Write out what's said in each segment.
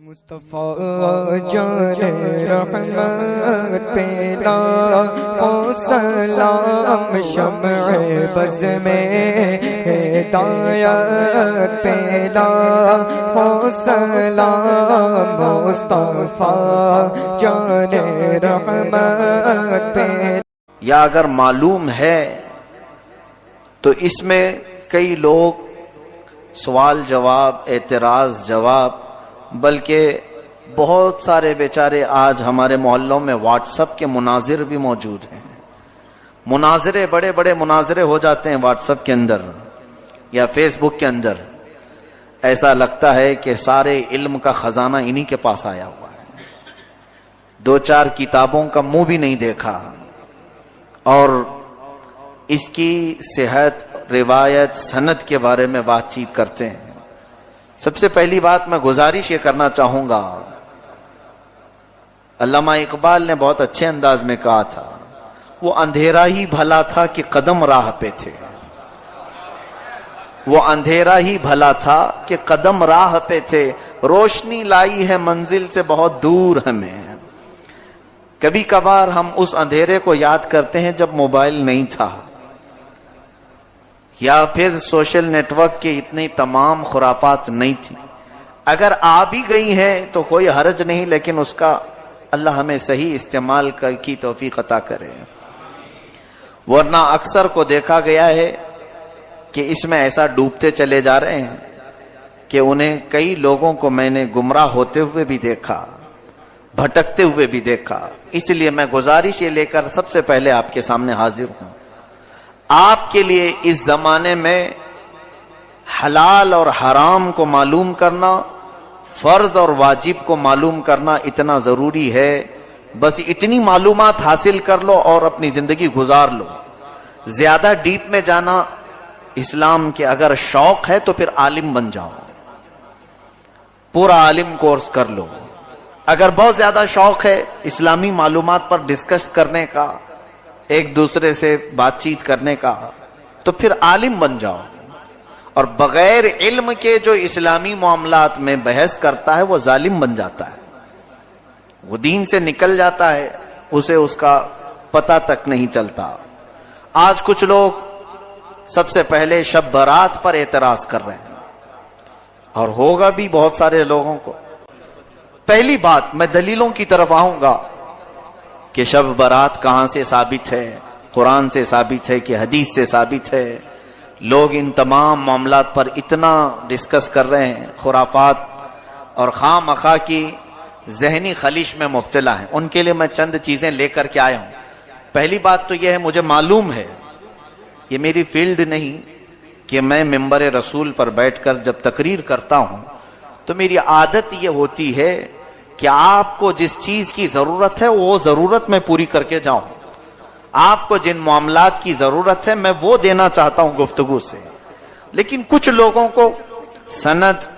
مصطفیٰ جان رحمت پہ لاکھوں سلام، شمع بز میں ہدایت پہ لاکھوں سلام، مصطفیٰ جان رحمت پہ۔ یا اگر معلوم ہے تو اس میں کئی لوگ سوال جواب، اعتراض جواب، بلکہ بہت سارے بیچارے آج ہمارے محلوں میں واٹس ایپ کے مناظر بھی موجود ہیں۔ مناظرے، بڑے بڑے مناظرے ہو جاتے ہیں واٹس ایپ کے اندر یا فیس بک کے اندر۔ ایسا لگتا ہے کہ سارے علم کا خزانہ انہی کے پاس آیا ہوا ہے، دو چار کتابوں کا منہ بھی نہیں دیکھا، اور اس کی صحت، روایت، سند کے بارے میں بات چیت کرتے ہیں۔ سب سے پہلی بات میں گزارش یہ کرنا چاہوں گا، علامہ اقبال نے بہت اچھے انداز میں کہا تھا، وہ اندھیرا ہی بھلا تھا کہ قدم راہ پہ تھے۔ وہ اندھیرا ہی بھلا تھا کہ قدم راہ پہ تھے، روشنی لائی ہے منزل سے بہت دور ہمیں۔ کبھی کبھار ہم اس اندھیرے کو یاد کرتے ہیں جب موبائل نہیں تھا، یا پھر سوشل نیٹ ورک کے اتنی تمام خرافات نہیں تھی۔ اگر آ بھی گئی ہیں تو کوئی حرج نہیں، لیکن اس کا اللہ ہمیں صحیح استعمال کی توفیق عطا کرے۔ ورنہ اکثر کو دیکھا گیا ہے کہ اس میں ایسا ڈوبتے چلے جا رہے ہیں کہ انہیں کئی لوگوں کو میں نے گمراہ ہوتے ہوئے بھی دیکھا، بھٹکتے ہوئے بھی دیکھا۔ اس لیے میں گزارش یہ لے کر سب سے پہلے آپ کے سامنے حاضر ہوں، آپ کے لیے اس زمانے میں حلال اور حرام کو معلوم کرنا، فرض اور واجب کو معلوم کرنا اتنا ضروری ہے۔ بس اتنی معلومات حاصل کر لو اور اپنی زندگی گزار لو۔ زیادہ ڈیپ میں جانا اسلام کے اگر شوق ہے تو پھر عالم بن جاؤ، پورا عالم کورس کر لو۔ اگر بہت زیادہ شوق ہے اسلامی معلومات پر ڈسکس کرنے کا، ایک دوسرے سے بات چیت کرنے کا، تو پھر عالم بن جاؤ۔ اور بغیر علم کے جو اسلامی معاملات میں بحث کرتا ہے وہ ظالم بن جاتا ہے، وہ دین سے نکل جاتا ہے، اسے اس کا پتہ تک نہیں چلتا۔ آج کچھ لوگ سب سے پہلے شب برات پر اعتراض کر رہے ہیں، اور ہوگا بھی بہت سارے لوگوں کو۔ پہلی بات، میں دلیلوں کی طرف آؤں گا کہ شب برات کہاں سے ثابت ہے، قرآن سے ثابت ہے کہ حدیث سے ثابت ہے۔ لوگ ان تمام معاملات پر اتنا ڈسکس کر رہے ہیں، خرافات اور خواہ مخواہ کی ذہنی خلیش میں مبتلا ہیں۔ ان کے لیے میں چند چیزیں لے کر کے آیا ہوں۔ پہلی بات تو یہ ہے، مجھے معلوم ہے، یہ میری فیلڈ نہیں کہ میں ممبر رسول پر بیٹھ کر جب تقریر کرتا ہوں تو میری عادت یہ ہوتی ہے کہ آپ کو جس چیز کی ضرورت ہے وہ ضرورت میں پوری کر کے جاؤں۔ آپ کو جن معاملات کی ضرورت ہے میں وہ دینا چاہتا ہوں گفتگو سے۔ لیکن کچھ لوگوں کو سند،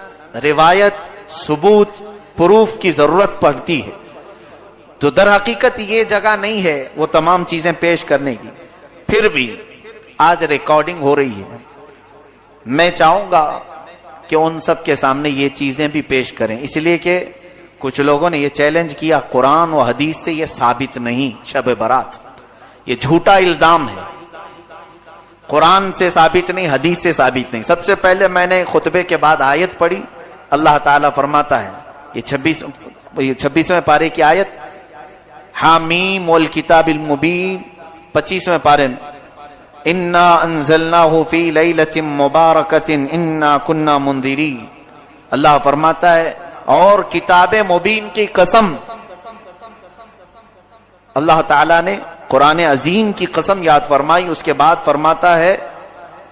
روایت، ثبوت، پروف کی ضرورت پڑتی ہے، تو در حقیقت یہ جگہ نہیں ہے وہ تمام چیزیں پیش کرنے کی۔ پھر بھی آج ریکارڈنگ ہو رہی ہے، میں چاہوں گا کہ ان سب کے سامنے یہ چیزیں بھی پیش کریں، اس لیے کہ کچھ لوگوں نے یہ چیلنج کیا، قرآن و حدیث سے یہ ثابت نہیں شب برات، یہ جھوٹا الزام ہے، قرآن سے ثابت نہیں، حدیث سے ثابت نہیں۔ سب سے پہلے میں نے خطبے کے بعد آیت پڑھی، اللہ تعالیٰ فرماتا ہے، یہ 26ویں پارے کی آیت، حامیم والکتاب المبین، 25ویں پارے میں، انا انزلناہ فی لیلۃ مبارکۃ انا کنا منذرین۔ اللہ فرماتا ہے، اور کتاب مبین کی قسم، اللہ تعالیٰ نے قرآن عظیم کی قسم یاد فرمائی، اس کے بعد فرماتا ہے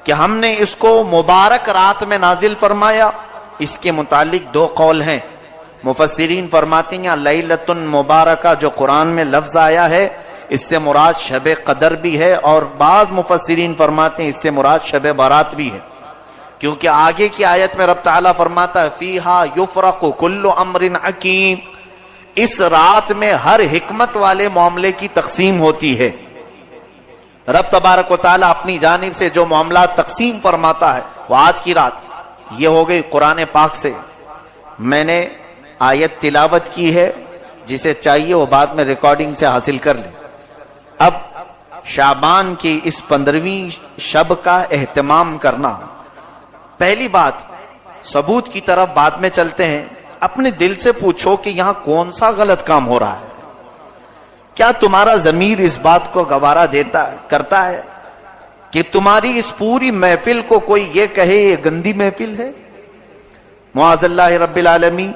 کہ ہم نے اس کو مبارک رات میں نازل فرمایا۔ اس کے متعلق دو قول ہیں، مفسرین فرماتے ہیں لیلۃ مبارکہ جو قرآن میں لفظ آیا ہے اس سے مراد شب قدر بھی ہے، اور بعض مفسرین فرماتے ہیں اس سے مراد شب برات بھی ہے، کیونکہ آگے کی آیت میں رب تعالیٰ فرماتا ہے فیہا یفرق کل امر حکیم، اس رات میں ہر حکمت والے معاملے کی تقسیم ہوتی ہے۔ رب تبارک و تعالیٰ اپنی جانب سے جو معاملات تقسیم فرماتا ہے وہ آج کی رات یہ ہو گئی قرآن پاک سے۔ میں نے آیت تلاوت کی ہے، جسے چاہیے وہ بعد میں ریکارڈنگ سے حاصل کر لے۔ اب شعبان کی اس 15ویں شب کا اہتمام کرنا، پہلی بات ثبوت کی طرف بعد میں چلتے ہیں۔ اپنے دل سے پوچھو کہ یہاں کون سا غلط کام ہو رہا ہے؟ کیا تمہارا ضمیر اس بات کو گوارا کرتا ہے کہ تمہاری اس پوری محفل کو کوئی یہ کہے یہ گندی محفل ہے؟ معاذ اللہ رب العالمین،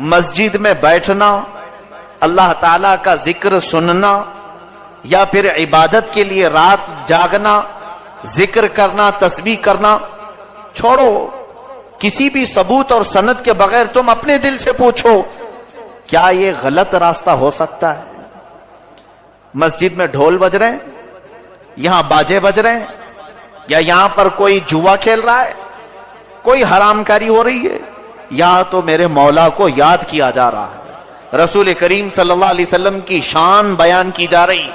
مسجد میں بیٹھنا، اللہ تعالی کا ذکر سننا، یا پھر عبادت کے لیے رات جاگنا، ذکر کرنا، تسبیح کرنا، چھوڑو، کسی بھی ثبوت اور سند کے بغیر تم اپنے دل سے پوچھو کیا یہ غلط راستہ ہو سکتا ہے؟ مسجد میں ڈھول بج رہے ہیں، یہاں باجے بج رہے ہیں، یا یہاں پر کوئی جوا کھیل رہا ہے، کوئی حرام کاری ہو رہی ہے، یا تو میرے مولا کو یاد کیا جا رہا ہے، رسول کریم صلی اللہ علیہ وسلم کی شان بیان کی جا رہی۔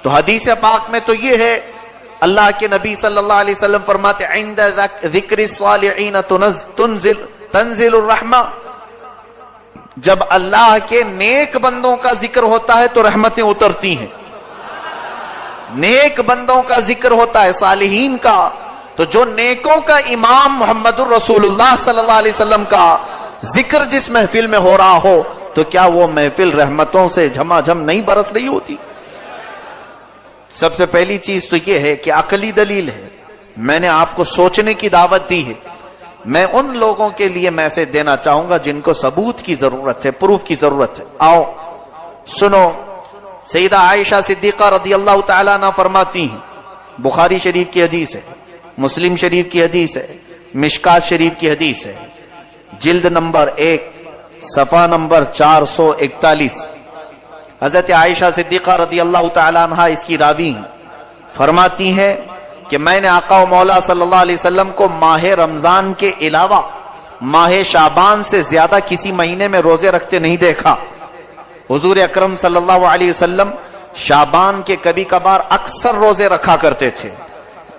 تو حدیث پاک میں تو یہ ہے، اللہ کے نبی صلی اللہ علیہ وسلم فرماتے عند ذکر الصالحین تنزل الرحمہ، جب اللہ کے نیک بندوں کا ذکر ہوتا ہے تو رحمتیں اترتی ہیں۔ نیک بندوں کا ذکر ہوتا ہے، صالحین کا، تو جو نیکوں کا امام محمد الرسول اللہ صلی اللہ علیہ وسلم کا ذکر جس محفل میں ہو رہا ہو تو کیا وہ محفل رحمتوں سے جھما جھم نہیں برس رہی ہوتی؟ سب سے پہلی چیز تو یہ ہے کہ عقلی دلیل ہے، میں نے آپ کو سوچنے کی دعوت دی ہے۔ میں ان لوگوں کے لیے میسج دینا چاہوں گا جن کو ثبوت کی ضرورت ہے، پروف کی ضرورت ہے۔ آؤ سنو، سیدہ عائشہ صدیقہ رضی اللہ تعالیٰ عنہ فرماتی ہیں، بخاری شریف کی حدیث ہے، مسلم شریف کی حدیث ہے، مشکات شریف کی حدیث ہے، جلد نمبر 1 صفحہ نمبر 441، حضرت عائشہ صدیقہ رضی اللہ تعالیٰ عنہ اس کی راوی ہیں، فرماتی ہیں کہ میں نے آقا و مولا صلی اللہ علیہ وسلم کو ماہ رمضان کے علاوہ ماہ شعبان سے زیادہ کسی مہینے میں روزے رکھتے نہیں دیکھا۔ حضور اکرم صلی اللہ علیہ وسلم شعبان کے کبھی کبھار اکثر روزے رکھا کرتے تھے،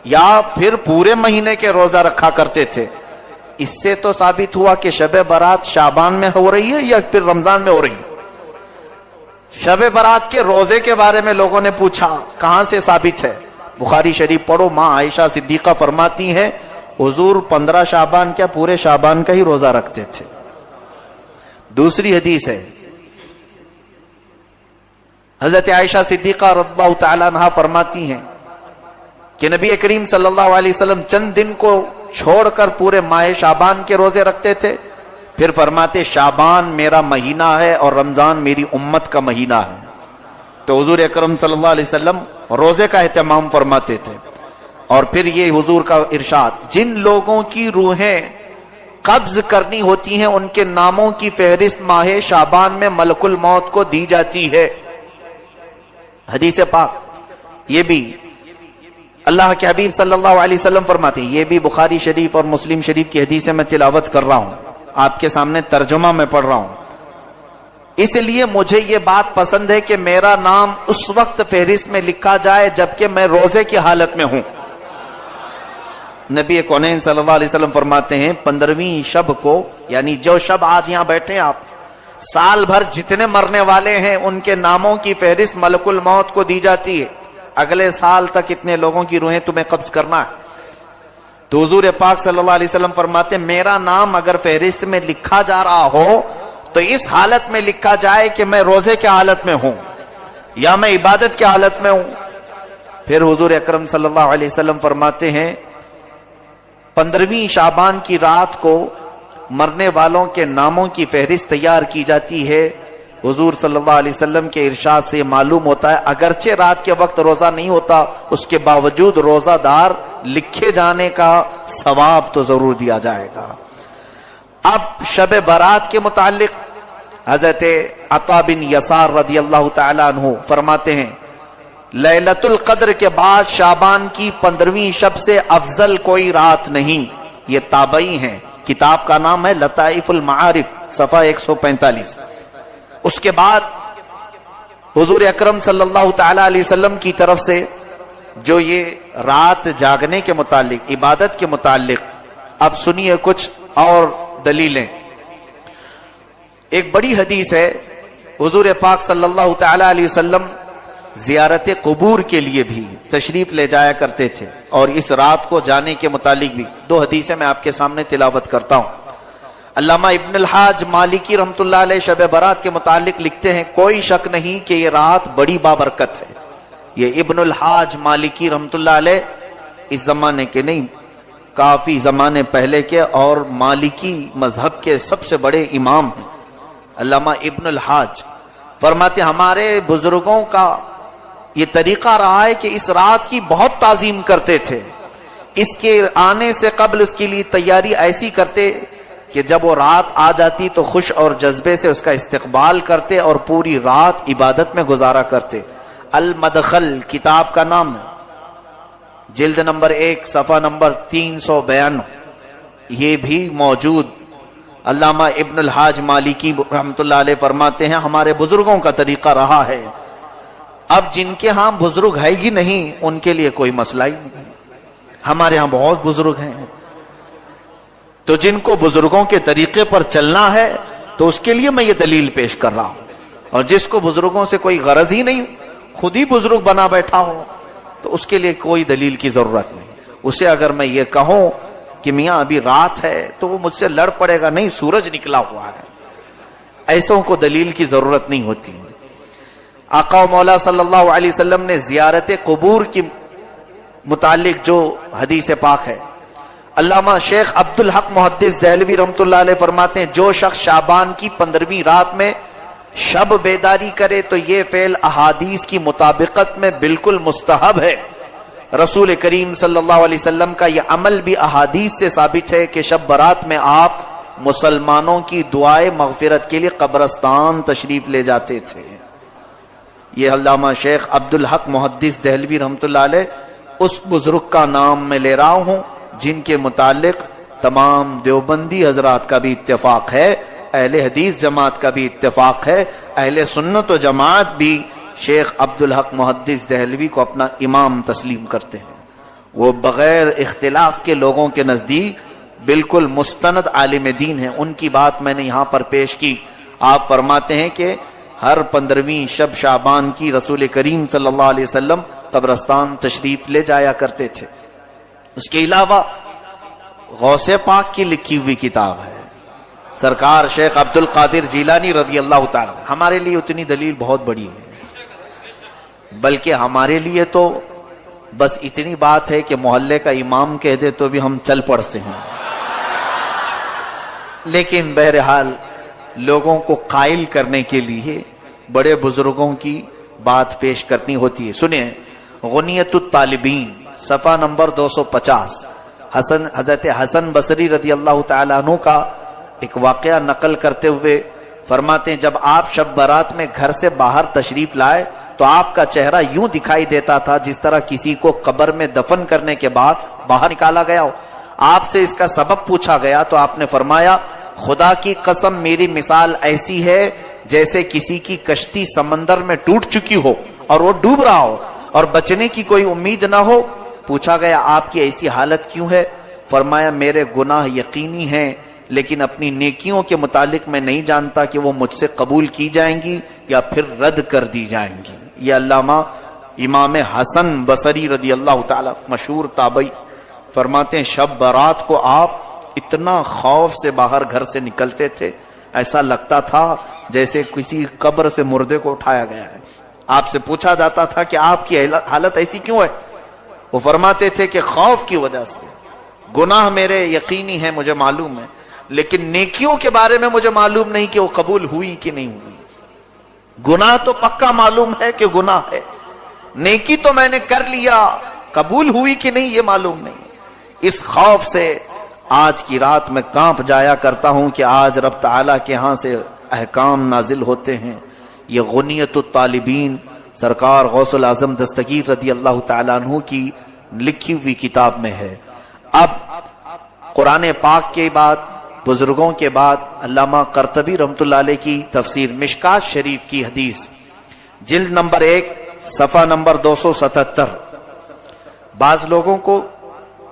یا پھر پورے مہینے کے روزہ رکھا کرتے تھے۔ اس سے تو ثابت ہوا کہ شب برات شعبان میں ہو رہی ہے یا پھر رمضان میں ہو رہی ہے۔ شب برات کے روزے کے بارے میں لوگوں نے پوچھا کہاں سے ثابت ہے؟ بخاری شریف پڑھو، ماں عائشہ صدیقہ فرماتی ہیں حضور 15 شعبان کیا پورے شعبان کا ہی روزہ رکھتے تھے۔ دوسری حدیث ہے، حضرت عائشہ صدیقہ رضی اللہ تعالیٰ عنہ فرماتی ہیں کہ نبی کریم صلی اللہ علیہ وسلم چند دن کو چھوڑ کر پورے ماہ شعبان کے روزے رکھتے تھے، پھر فرماتے شعبان میرا مہینہ ہے اور رمضان میری امت کا مہینہ ہے۔ تو حضور اکرم صلی اللہ علیہ وسلم روزے کا اہتمام فرماتے تھے۔ اور پھر یہ حضور کا ارشاد، جن لوگوں کی روحیں قبض کرنی ہوتی ہیں ان کے ناموں کی فہرست ماہ شعبان میں ملک الموت کو دی جاتی ہے۔ حدیث پاک یہ بھی اللہ کے حبیب صلی اللہ علیہ وسلم فرماتے ہیں، یہ بھی بخاری شریف اور مسلم شریف کی حدیث میں تلاوت کر رہا ہوں، آپ کے سامنے ترجمہ میں پڑھ رہا ہوں۔ اس لیے مجھے یہ بات پسند ہے کہ میرا نام اس وقت فہرست میں لکھا جائے جبکہ میں روزے کی حالت میں ہوں۔ نبی کونین صلی اللہ علیہ وسلم فرماتے ہیں 15ویں شب کو، یعنی جو شب آج یہاں بیٹھے آپ، سال بھر جتنے مرنے والے ہیں ان کے ناموں کی فہرست ملک الموت کو دی جاتی ہے۔ اگلے سال تک اتنے لوگوں کی روحیں تمہیں قبض کرنا ہے۔ تو حضور پاک صلی اللہ علیہ وسلم فرماتے ہیں میرا نام اگر فہرست میں لکھا جا رہا ہو تو اس حالت میں لکھا جائے کہ میں روزے کی حالت میں ہوں یا میں عبادت کی حالت میں ہوں۔ پھر حضور اکرم صلی اللہ علیہ وسلم فرماتے ہیں 15ویں شعبان کی رات کو مرنے والوں کے ناموں کی فہرست تیار کی جاتی ہے۔ حضور صلی اللہ علیہ وسلم کے ارشاد سے معلوم ہوتا ہے اگرچہ رات کے وقت روزہ نہیں ہوتا، اس کے باوجود روزہ دار لکھے جانے کا ثواب تو ضرور دیا جائے گا۔ اب شب برات کے متعلق حضرت عطا بن یسار رضی اللہ تعالی عنہ فرماتے ہیں لیلۃ القدر کے بعد شعبان کی 15ویں شب سے افضل کوئی رات نہیں۔ یہ تابعی ہیں، کتاب کا نام ہے لطائف المعارف، صفحہ 145۔ اس کے بعد حضور اکرم صلی اللہ تعالی علیہ وسلم کی طرف سے جو یہ رات جاگنے کے متعلق، عبادت کے متعلق، اب سنیے کچھ اور دلیلیں۔ ایک بڑی حدیث ہے، حضور پاک صلی اللہ تعالی علیہ وسلم زیارت قبور کے لیے بھی تشریف لے جایا کرتے تھے، اور اس رات کو جانے کے متعلق بھی دو حدیثیں میں آپ کے سامنے تلاوت کرتا ہوں۔ علامہ ابن الحاج مالکی رحمۃ اللہ علیہ شب برات کے متعلق لکھتے ہیں، کوئی شک نہیں کہ یہ رات بڑی بابرکت ہے۔ یہ ابن الحاج مالکی رحمۃ اللہ علیہ اس زمانے کے نہیں، کافی زمانے پہلے کے، اور مالکی مذہب کے سب سے بڑے امام ہیں۔ علامہ ابن الحاج فرماتے ہمارے بزرگوں کا یہ طریقہ رہا ہے کہ اس رات کی بہت تعظیم کرتے تھے، اس کے آنے سے قبل اس کے لیے تیاری ایسی کرتے کہ جب وہ رات آ جاتی تو خوش اور جذبے سے اس کا استقبال کرتے اور پوری رات عبادت میں گزارا کرتے۔ المدخل کتاب کا نام ہے، جلد نمبر 1 صفحہ نمبر 392 یہ بھی موجود۔ علامہ ابن الحاج مالکی رحمۃ اللہ علیہ فرماتے ہیں ہمارے بزرگوں کا طریقہ رہا ہے۔ اب جن کے ہاں بزرگ ہے ہی نہیں ان کے لیے کوئی مسئلہ ہی نہیں، ہمارے ہاں بہت بزرگ ہیں، تو جن کو بزرگوں کے طریقے پر چلنا ہے تو اس کے لیے میں یہ دلیل پیش کر رہا ہوں، اور جس کو بزرگوں سے کوئی غرض ہی نہیں، خود ہی بزرگ بنا بیٹھا ہو، تو اس کے لیے کوئی دلیل کی ضرورت نہیں۔ اسے اگر میں یہ کہوں کہ میاں ابھی رات ہے تو وہ مجھ سے لڑ پڑے گا، نہیں سورج نکلا ہوا ہے، ایسوں کو دلیل کی ضرورت نہیں ہوتی۔ آقا و مولا صلی اللہ علیہ وسلم نے زیارت قبور کی متعلق جو حدیث پاک ہے، علامہ شیخ عبدالحق محدث دہلوی رحمۃ اللہ علیہ فرماتے ہیں جو شخص شعبان کی 15ویں رات میں شب بیداری کرے تو یہ فعل احادیث کی مطابقت میں بالکل مستحب ہے۔ رسول کریم صلی اللہ علیہ وسلم کا یہ عمل بھی احادیث سے ثابت ہے کہ شب برات میں آپ مسلمانوں کی دعائے مغفرت کے لیے قبرستان تشریف لے جاتے تھے۔ یہ علامہ شیخ عبدالحق محدث دہلوی رحمۃ اللہ علیہ اس بزرگ کا نام میں لے رہا ہوں جن کے متعلق تمام دیوبندی حضرات کا بھی اتفاق ہے، اہل حدیث جماعت کا بھی اتفاق ہے، اہل سنت و جماعت بھی شیخ عبدالحق محدث دہلوی کو اپنا امام تسلیم کرتے ہیں۔ وہ بغیر اختلاف کے لوگوں کے نزدیک بالکل مستند عالم دین ہیں، ان کی بات میں نے یہاں پر پیش کی۔ آپ فرماتے ہیں کہ ہر 15ویں شب شعبان کی رسول کریم صلی اللہ علیہ وسلم قبرستان تشریف لے جایا کرتے تھے۔ اس کے علاوہ غوث پاک کی لکھی ہوئی کتاب ہے، سرکار شیخ عبد القادر جیلانی رضی اللہ تعالی، ہمارے لیے اتنی دلیل بہت بڑی ہے، بلکہ ہمارے لیے تو بس اتنی بات ہے کہ محلے کا امام کہہ دے تو بھی ہم چل پڑتے ہیں، لیکن بہرحال لوگوں کو قائل کرنے کے لیے بڑے بزرگوں کی بات پیش کرنی ہوتی ہے۔ سنیں غنیت الطالبین صفحہ نمبر 250 حضرت حسن بصری رضی اللہ تعالیٰ عنہ کا ایک واقعہ نقل کرتے ہوئے فرماتے ہیں جب آپ شب برات میں گھر سے باہر تشریف لائے تو آپ کا چہرہ یوں دکھائی دیتا تھا جس طرح کسی کو قبر میں دفن کرنے کے بعد باہر نکالا گیا ہو۔ آپ سے اس کا سبب پوچھا گیا تو آپ نے فرمایا خدا کی قسم میری مثال ایسی ہے جیسے کسی کی کشتی سمندر میں ٹوٹ چکی ہو اور وہ ڈوب رہا ہو اور بچنے کی کوئی امید نہ ہو۔ پوچھا گیا آپ کی ایسی حالت کیوں ہے؟ فرمایا میرے گناہ یقینی ہیں لیکن اپنی نیکیوں کے متعلق میں نہیں جانتا کہ وہ مجھ سے قبول کی جائیں گی یا پھر رد کر دی جائیں گی۔ یہ علامہ امام حسن بصری رضی اللہ تعالی مشہور تابعی فرماتے ہیں شب برات کو آپ اتنا خوف سے باہر گھر سے نکلتے تھے ایسا لگتا تھا جیسے کسی قبر سے مردے کو اٹھایا گیا ہے۔ آپ سے پوچھا جاتا تھا کہ آپ کی حالت ایسی کیوں ہے؟ وہ فرماتے تھے کہ خوف کی وجہ سے، گناہ میرے یقینی ہے مجھے معلوم ہے لیکن نیکیوں کے بارے میں مجھے معلوم نہیں کہ وہ قبول ہوئی کہ نہیں ہوئی۔ گناہ تو پکا معلوم ہے کہ گناہ ہے، نیکی تو میں نے کر لیا، قبول ہوئی کہ نہیں یہ معلوم نہیں۔ اس خوف سے آج کی رات میں کانپ جایا کرتا ہوں کہ آج رب تعالیٰ کے ہاں سے احکام نازل ہوتے ہیں۔ یہ غنیت الطالبین سرکار غوث العظم دستگیر رضی اللہ تعالیٰ عنہ کی لکھی ہوئی کتاب میں ہے۔ اب قرآن پاک کے بعد بزرگوں کے بعد علامہ قرطبی رحمۃ اللہ علیہ کی تفسیر مشکات شریف کی حدیث جلد نمبر 1 صفحہ نمبر 277۔ بعض لوگوں کو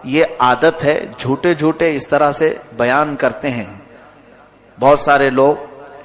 یہ عادت ہے جھوٹے جھوٹے اس طرح سے بیان کرتے ہیں۔ بہت سارے لوگ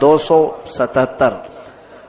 277।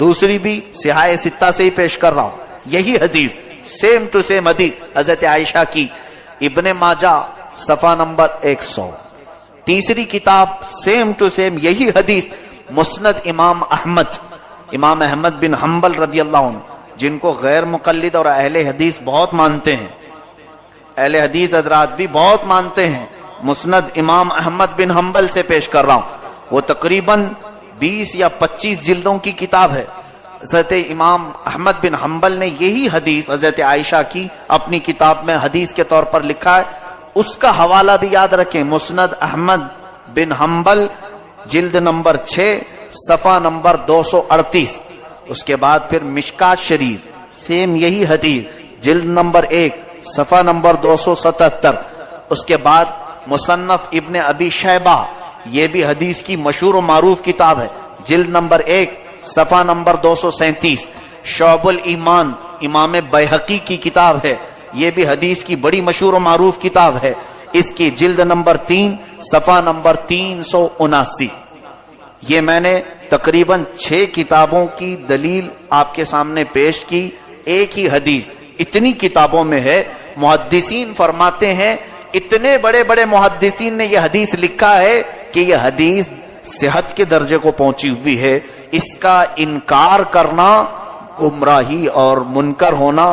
دوسری بھی صحاح ستہ سے ہی پیش کر رہا ہوں، یہی حدیث سیم ٹو سیم حدیث حضرت عائشہ کی، ابن ماجہ صفحہ نمبر 100۔ تیسری کتاب سیم ٹو سیم یہی حدیث، مسند امام احمد بن حنبل رضی اللہ عنہ، جن کو غیر مقلد اور اہل حدیث بہت مانتے ہیں، اہل حدیث حضرات بھی بہت مانتے ہیں، مسند امام احمد بن حنبل سے پیش کر رہا ہوں۔ وہ تقریباً 20 یا 25 جلدوں کی کتاب ہے۔ حضرت امام احمد بن حنبل نے یہی حدیث حضرت عائشہ کی اپنی کتاب میں حدیث کے طور پر لکھا ہے، اس کا حوالہ بھی یاد رکھیں، مسند احمد بن حنبل جلد نمبر 6 صفحہ نمبر 238۔ اس کے بعد پھر مشکات شریف سیم یہی حدیث جلد نمبر 1 صفحہ نمبر 277۔ اس کے بعد مصنف ابن ابی شیبہ، یہ بھی حدیث کی مشہور و معروف کتاب ہے، جلد نمبر 1 صفحہ نمبر 237۔ شعب الایمان امام بیہقی کی کتاب ہے، یہ بھی حدیث کی بڑی مشہور و معروف کتاب ہے، اس کی جلد نمبر 3 صفحہ نمبر 379۔ یہ میں نے تقریباً 6 کتابوں کی دلیل آپ کے سامنے پیش کی، ایک ہی حدیث اتنی کتابوں میں ہے۔ محدثین فرماتے ہیں، اتنے بڑے بڑے محدثین نے یہ حدیث لکھا ہے کہ یہ حدیث صحت کے درجے کو پہنچی ہوئی ہے، اس کا انکار کرنا گمراہی اور منکر ہونا،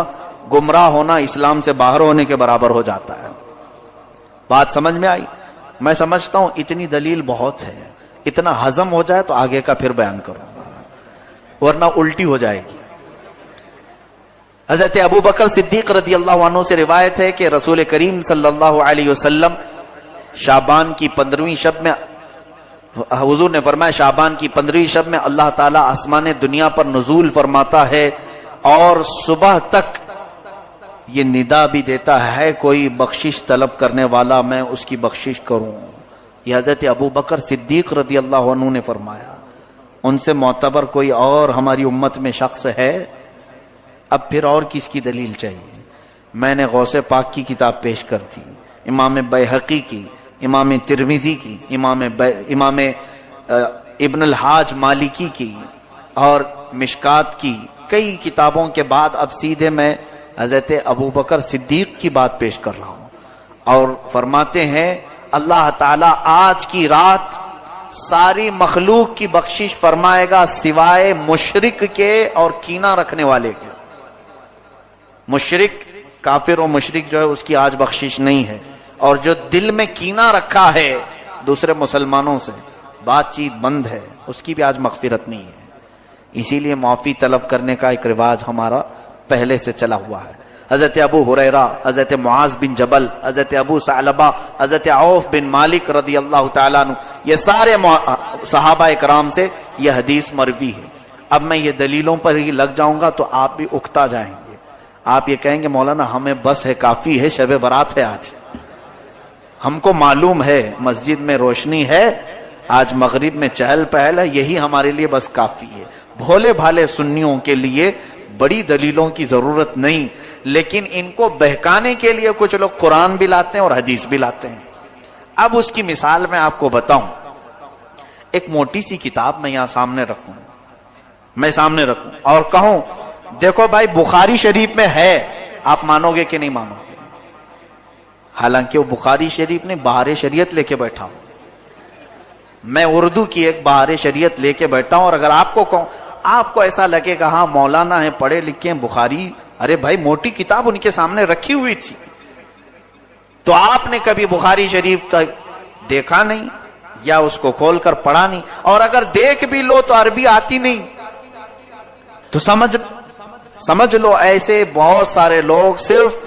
گمراہ ہونا اسلام سے باہر ہونے کے برابر ہو جاتا ہے۔ بات سمجھ میں آئی؟ میں سمجھتا ہوں اتنی دلیل بہت ہے، اتنا ہضم ہو جائے تو آگے کا پھر بیان کروں، ورنہ الٹی ہو جائے گی۔ حضرت ابو بکر صدیق رضی اللہ عنہ سے روایت ہے کہ رسول کریم صلی اللہ علیہ وسلم شعبان کی 15ویں شب میں، حضور نے فرمایا شعبان کی 15ویں شب میں اللہ تعالیٰ آسمان دنیا پر نزول فرماتا ہے اور صبح تک یہ ندا بھی دیتا ہے، کوئی بخشش طلب کرنے والا میں اس کی بخشش کروں۔ یہ حضرت ابو بکر صدیق رضی اللہ عنہ نے فرمایا۔ ان سے معتبر کوئی اور ہماری امت میں شخص ہے؟ اب پھر اور کس کی دلیل چاہیے؟ میں نے غوث پاک کی کتاب پیش کر دی، امام بیہقی کی، امام ترمذی کی، امام ابن الحاج مالکی کی اور مشکات کی، کئی کتابوں کے بعد اب سیدھے میں حضرت ابو بکر صدیق کی بات پیش کر رہا ہوں۔ اور فرماتے ہیں اللہ تعالیٰ آج کی رات ساری مخلوق کی بخشش فرمائے گا سوائے مشرک کے اور کینہ رکھنے والے کے۔ مشرک، کافر و مشرک جو ہے اس کی آج بخشش نہیں ہے، اور جو دل میں کینہ رکھا ہے دوسرے مسلمانوں سے، بات چیت بند ہے، اس کی بھی آج مغفرت نہیں ہے۔ اسی لیے معافی طلب کرنے کا ایک رواج ہمارا پہلے سے چلا ہوا ہے۔ حضرت ابو ہریرہ، حضرت معاذ بن جبل، حضرت ابو ثعلبہ، حضرت عوف بن مالک رضی اللہ تعالیٰ عنہ، یہ سارے صحابہ اکرام سے یہ حدیث مروی ہے۔ اب میں یہ دلیلوں پر ہی لگ جاؤں گا تو آپ بھی اکتا جائیں گے، آپ یہ کہیں گے مولانا ہمیں بس ہے، کافی ہے، شب برات ہے آج، ہم کو معلوم ہے مسجد میں روشنی ہے، آج مغرب میں چہل پہل ہے، یہی ہمارے لیے بس کافی ہے۔ بھولے بھالے سنیوں کے لیے بڑی دلیلوں کی ضرورت نہیں، لیکن ان کو بہکانے کے لیے کچھ لوگ قرآن بھی لاتے ہیں اور حدیث بھی لاتے ہیں۔ اب اس کی مثال میں آپ کو بتاؤں، ایک موٹی سی کتاب میں یہاں سامنے رکھوں اور کہوں دیکھو بھائی بخاری شریف میں ہے، آپ مانو گے کہ نہیں مانو گے؟ حالانکہ وہ بخاری شریف نے بہار شریعت لے کے بیٹھا ہوں، میں اردو کی ایک بہار شریعت لے کے بیٹھا ہوں، اور اگر آپ کو کہوں، آپ کو ایسا لگے گا ہاں مولانا ہے، پڑھے لکھے ہیں، بخاری، ارے بھائی موٹی کتاب ان کے سامنے رکھی ہوئی تھی، تو آپ نے کبھی بخاری شریف کا دیکھا نہیں یا اس کو کھول کر پڑھا نہیں، اور اگر دیکھ بھی لو تو عربی آتی نہیں، تو سمجھ لو ایسے بہت سارے لوگ صرف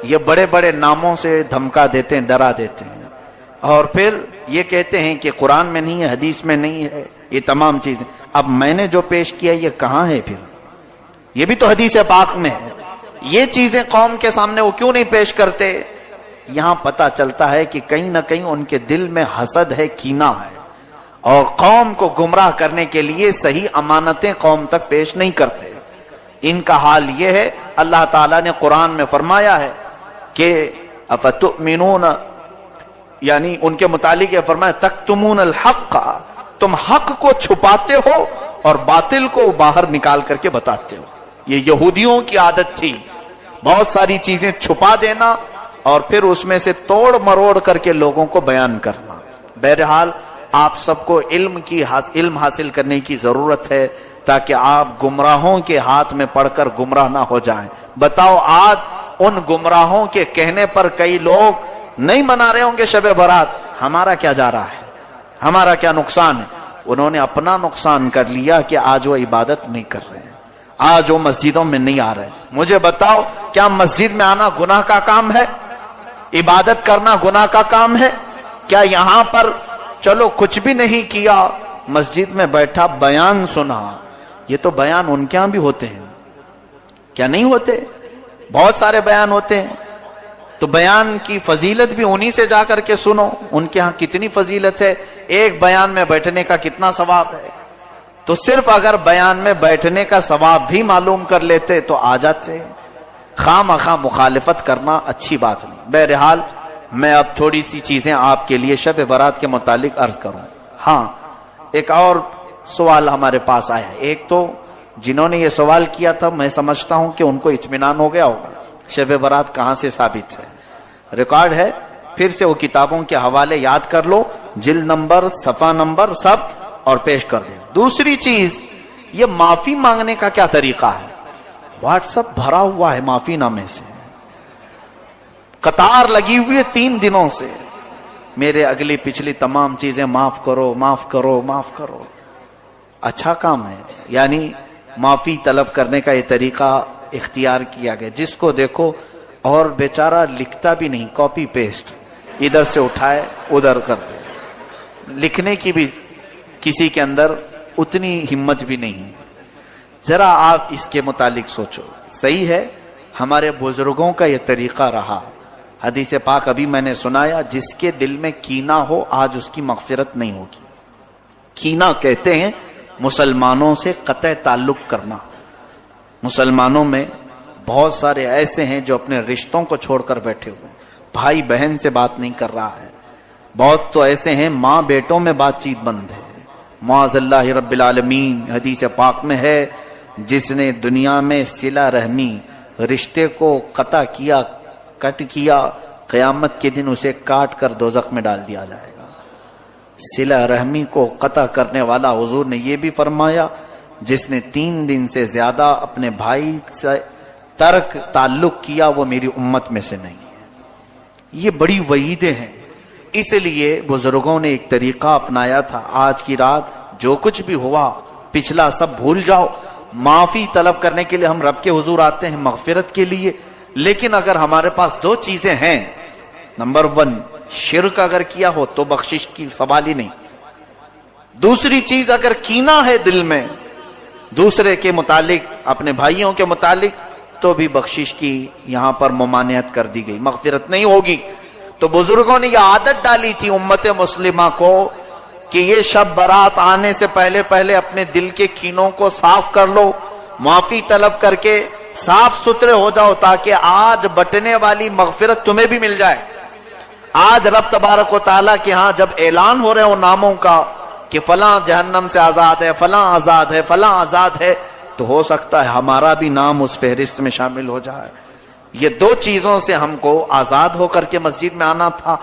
یہ بڑے بڑے ناموں سے دھمکا دیتے ہیں، ڈرا دیتے ہیں، اور پھر یہ کہتے ہیں کہ قرآن میں نہیں ہے، حدیث میں نہیں ہے، یہ تمام چیزیں۔ اب میں نے جو پیش کیا یہ کہاں ہے؟ پھر یہ بھی تو حدیث پاک میں ہے، یہ چیزیں قوم کے سامنے وہ کیوں نہیں پیش کرتے؟ یہاں پتا چلتا ہے کہ کہیں نہ کہیں ان کے دل میں حسد ہے، کینہ ہے، اور قوم کو گمراہ کرنے کے لیے صحیح امانتیں قوم تک پیش نہیں کرتے۔ ان کا حال یہ ہے، اللہ تعالیٰ نے قرآن میں فرمایا ہے کہ افتؤمنون، یعنی ان کے متعلق یہ فرمایا تکتمون الحق، تم حق کو چھپاتے ہو اور باطل کو باہر نکال کر کے بتاتے ہو. یہ یہودیوں کی عادت تھی، بہت ساری چیزیں چھپا دینا اور پھر اس میں سے توڑ مروڑ کر کے لوگوں کو بیان کرنا. بہرحال آپ سب کو علم حاصل کرنے کی ضرورت ہے تاکہ آپ گمراہوں کے ہاتھ میں پڑ کر گمراہ نہ ہو جائیں. بتاؤ آج ان گمراہوں کے کہنے پر کئی لوگ نہیں منا رہے ہوں گے شب برات، ہمارا کیا جا رہا ہے، ہمارا کیا نقصان ہے؟ انہوں نے اپنا نقصان کر لیا کہ آج وہ عبادت نہیں کر رہے ہیں، آج وہ مسجدوں میں نہیں آ رہے. مجھے بتاؤ کیا مسجد میں آنا گناہ کا کام ہے؟ عبادت کرنا گناہ کا کام ہے؟ کیا یہاں پر چلو کچھ بھی نہیں کیا، مسجد میں بیٹھا بیان سنا، یہ تو بیان ان کے ہاں بھی ہوتے ہیں، کیا نہیں ہوتے؟ بہت سارے بیان ہوتے ہیں. تو بیان کی فضیلت بھی انہی سے جا کر کے سنو، ان کے ہاں کتنی فضیلت ہے، ایک بیان میں بیٹھنے کا کتنا ثواب ہے. تو صرف اگر بیان میں بیٹھنے کا ثواب بھی معلوم کر لیتے تو آ جاتے. خواہ مخواہ مخالفت کرنا اچھی بات نہیں. بہرحال میں اب تھوڑی سی چیزیں آپ کے لیے شب برات کے متعلق عرض کروں. ہاں ایک اور سوال ہمارے پاس آیا ہے. ایک تو جنہوں نے یہ سوال کیا تھا میں سمجھتا ہوں کہ ان کو اطمینان ہو گیا ہوگا شب برات کہاں سے ثابت ہے، ریکارڈ ہے، پھر سے وہ کتابوں کے حوالے یاد کر لو، جلد نمبر صفحہ نمبر سب، اور پیش کر دیں. دوسری چیز یہ معافی مانگنے کا کیا طریقہ ہے؟ واٹس ایپ بھرا ہوا ہے معافی نامے سے، قطار لگی ہوئی ہے 3 دنوں سے، میرے اگلی پچھلی تمام چیزیں معاف کرو معاف کرو معاف کرو. اچھا کام ہے، یعنی معافی طلب کرنے کا یہ طریقہ اختیار کیا گیا. جس کو دیکھو اور بیچارہ لکھتا بھی نہیں، کاپی پیسٹ ادھر سے اٹھائے ادھر کر دے، لکھنے کی بھی کسی کے اندر اتنی ہمت بھی نہیں ہے. ذرا آپ اس کے متعلق سوچو. صحیح ہے ہمارے بزرگوں کا یہ طریقہ رہا. حدیث پاک ابھی میں نے سنایا، جس کے دل میں کینہ ہو آج اس کی مغفرت نہیں ہوگی. کینہ کہتے ہیں مسلمانوں سے قطع تعلق کرنا. مسلمانوں میں بہت سارے ایسے ہیں جو اپنے رشتوں کو چھوڑ کر بیٹھے ہوئے، بھائی بہن سے بات نہیں کر رہا ہے. بہت تو ایسے ہیں ماں بیٹوں میں بات چیت بند ہے. معاذ اللہ رب العالمین. حدیث پاک میں ہے جس نے دنیا میں صلہ رحمی رشتے کو قطع کیا، کٹ کیا، قیامت کے دن اسے کاٹ کر دوزخ میں ڈال دیا جائے گا. صلہ رحمی کو قطع کرنے والا، حضور نے یہ بھی فرمایا جس نے 3 دن سے زیادہ اپنے بھائی سے ترک تعلق کیا وہ میری امت میں سے نہیں ہے. یہ بڑی وعیدیں ہیں. اس لیے بزرگوں نے ایک طریقہ اپنایا تھا. آج کی رات جو کچھ بھی ہوا پچھلا سب بھول جاؤ. معافی طلب کرنے کے لیے ہم رب کے حضور آتے ہیں مغفرت کے لیے، لیکن اگر ہمارے پاس 2 چیزیں ہیں، نمبر 1 شرک اگر کیا ہو تو بخشش کی سوال ہی نہیں. دوسری چیز اگر کینہ ہے دل میں دوسرے کے متعلق، اپنے بھائیوں کے متعلق، تو بھی بخشش کی یہاں پر ممانعت کر دی گئی، مغفرت نہیں ہوگی. تو بزرگوں نے یہ عادت ڈالی تھی امت مسلمہ کو کہ یہ شب برات آنے سے پہلے پہلے اپنے دل کے کینوں کو صاف کر لو، معافی طلب کر کے صاف ستھرے ہو جاؤ تاکہ آج بٹنے والی مغفرت تمہیں بھی مل جائے. آج رب تبارک و تعالیٰ کے ہاں جب اعلان ہو رہے ہو ناموں کا کہ فلاں جہنم سے آزاد ہے، فلاں آزاد ہے، فلاں آزاد ہے، تو ہو سکتا ہے ہمارا بھی نام اس فہرست میں شامل ہو جائے. یہ 2 چیزوں سے ہم کو آزاد ہو کر کے مسجد میں آنا تھا،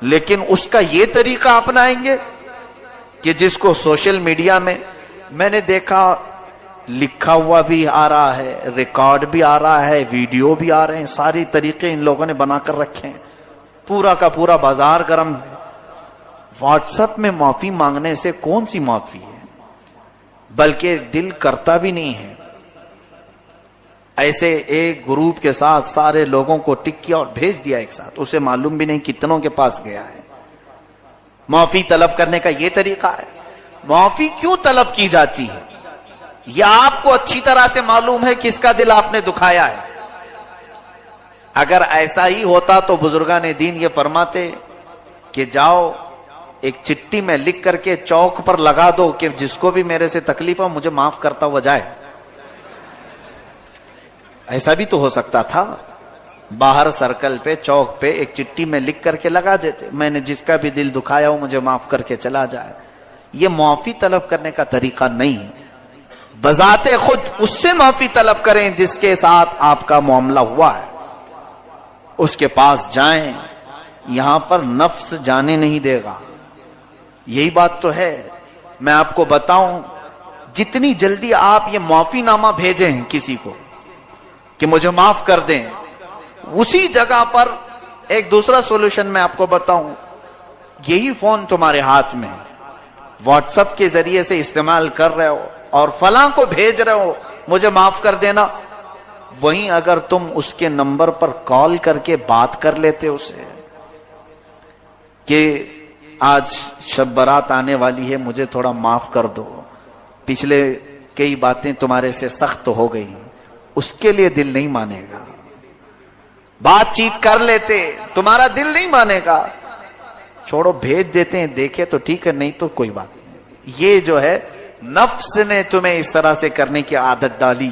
لیکن اس کا یہ طریقہ اپنائیں گے کہ جس کو سوشل میڈیا میں نے دیکھا لکھا ہوا بھی آ رہا ہے، ریکارڈ بھی آ رہا ہے، ویڈیو بھی آ رہے ہیں، ساری طریقے ان لوگوں نے بنا کر رکھے ہیں. پورا کا پورا بازار گرم ہے. واٹس ایپ میں معافی مانگنے سے کون سی معافی ہے؟ بلکہ دل کرتا بھی نہیں ہے. ایسے ایک گروپ کے ساتھ سارے لوگوں کو ٹک کیا اور بھیج دیا ایک ساتھ، اسے معلوم بھی نہیں کتنوں کے پاس گیا ہے. معافی طلب کرنے کا یہ طریقہ ہے. معافی کیوں طلب کی جاتی ہے یہ آپ کو اچھی طرح سے معلوم ہے کس کا دل آپ نے دکھایا ہے. اگر ایسا ہی ہوتا تو بزرگان دین یہ فرماتے کہ جاؤ ایک چٹھی میں لکھ کر کے چوک پر لگا دو کہ جس کو بھی میرے سے تکلیف ہو مجھے معاف کرتا ہوا جائے. ایسا بھی تو ہو سکتا تھا. باہر سرکل پہ چوک پہ ایک چٹھی میں لکھ کر کے لگا دیتے میں نے جس کا بھی دل دکھایا ہو مجھے معاف کر کے چلا جائے. یہ معافی طلب کرنے کا طریقہ نہیں ہے. بذات خود اس سے معافی طلب کریں جس کے ساتھ آپ کا معاملہ ہوا ہے، اس کے پاس جائیں. یہاں پر نفس جانے نہیں دے گا، یہی بات تو ہے. میں آپ کو بتاؤں، جتنی جلدی آپ یہ معافی نامہ بھیجیں کسی کو کہ مجھے معاف کر دیں، اسی جگہ پر ایک دوسرا سولوشن میں آپ کو بتاؤں. یہی فون تمہارے ہاتھ میں واٹس ایپ کے ذریعے سے استعمال کر رہے ہو اور فلاں کو بھیج رہے ہو مجھے معاف کر دینا، وہیں اگر تم اس کے نمبر پر کال کر کے بات کر لیتے اسے کہ آج شب برات آنے والی ہے، مجھے تھوڑا معاف کر دو، پچھلے کئی باتیں تمہارے سے سخت ہو گئی، اس کے لیے دل نہیں مانے گا. بات چیت کر لیتے، تمہارا دل نہیں مانے گا. چھوڑو، بھیج دیتے ہیں، دیکھے تو ٹھیک ہے، نہیں تو کوئی بات نہیں. یہ جو ہے نفس نے تمہیں اس طرح سے کرنے کی عادت ڈالی.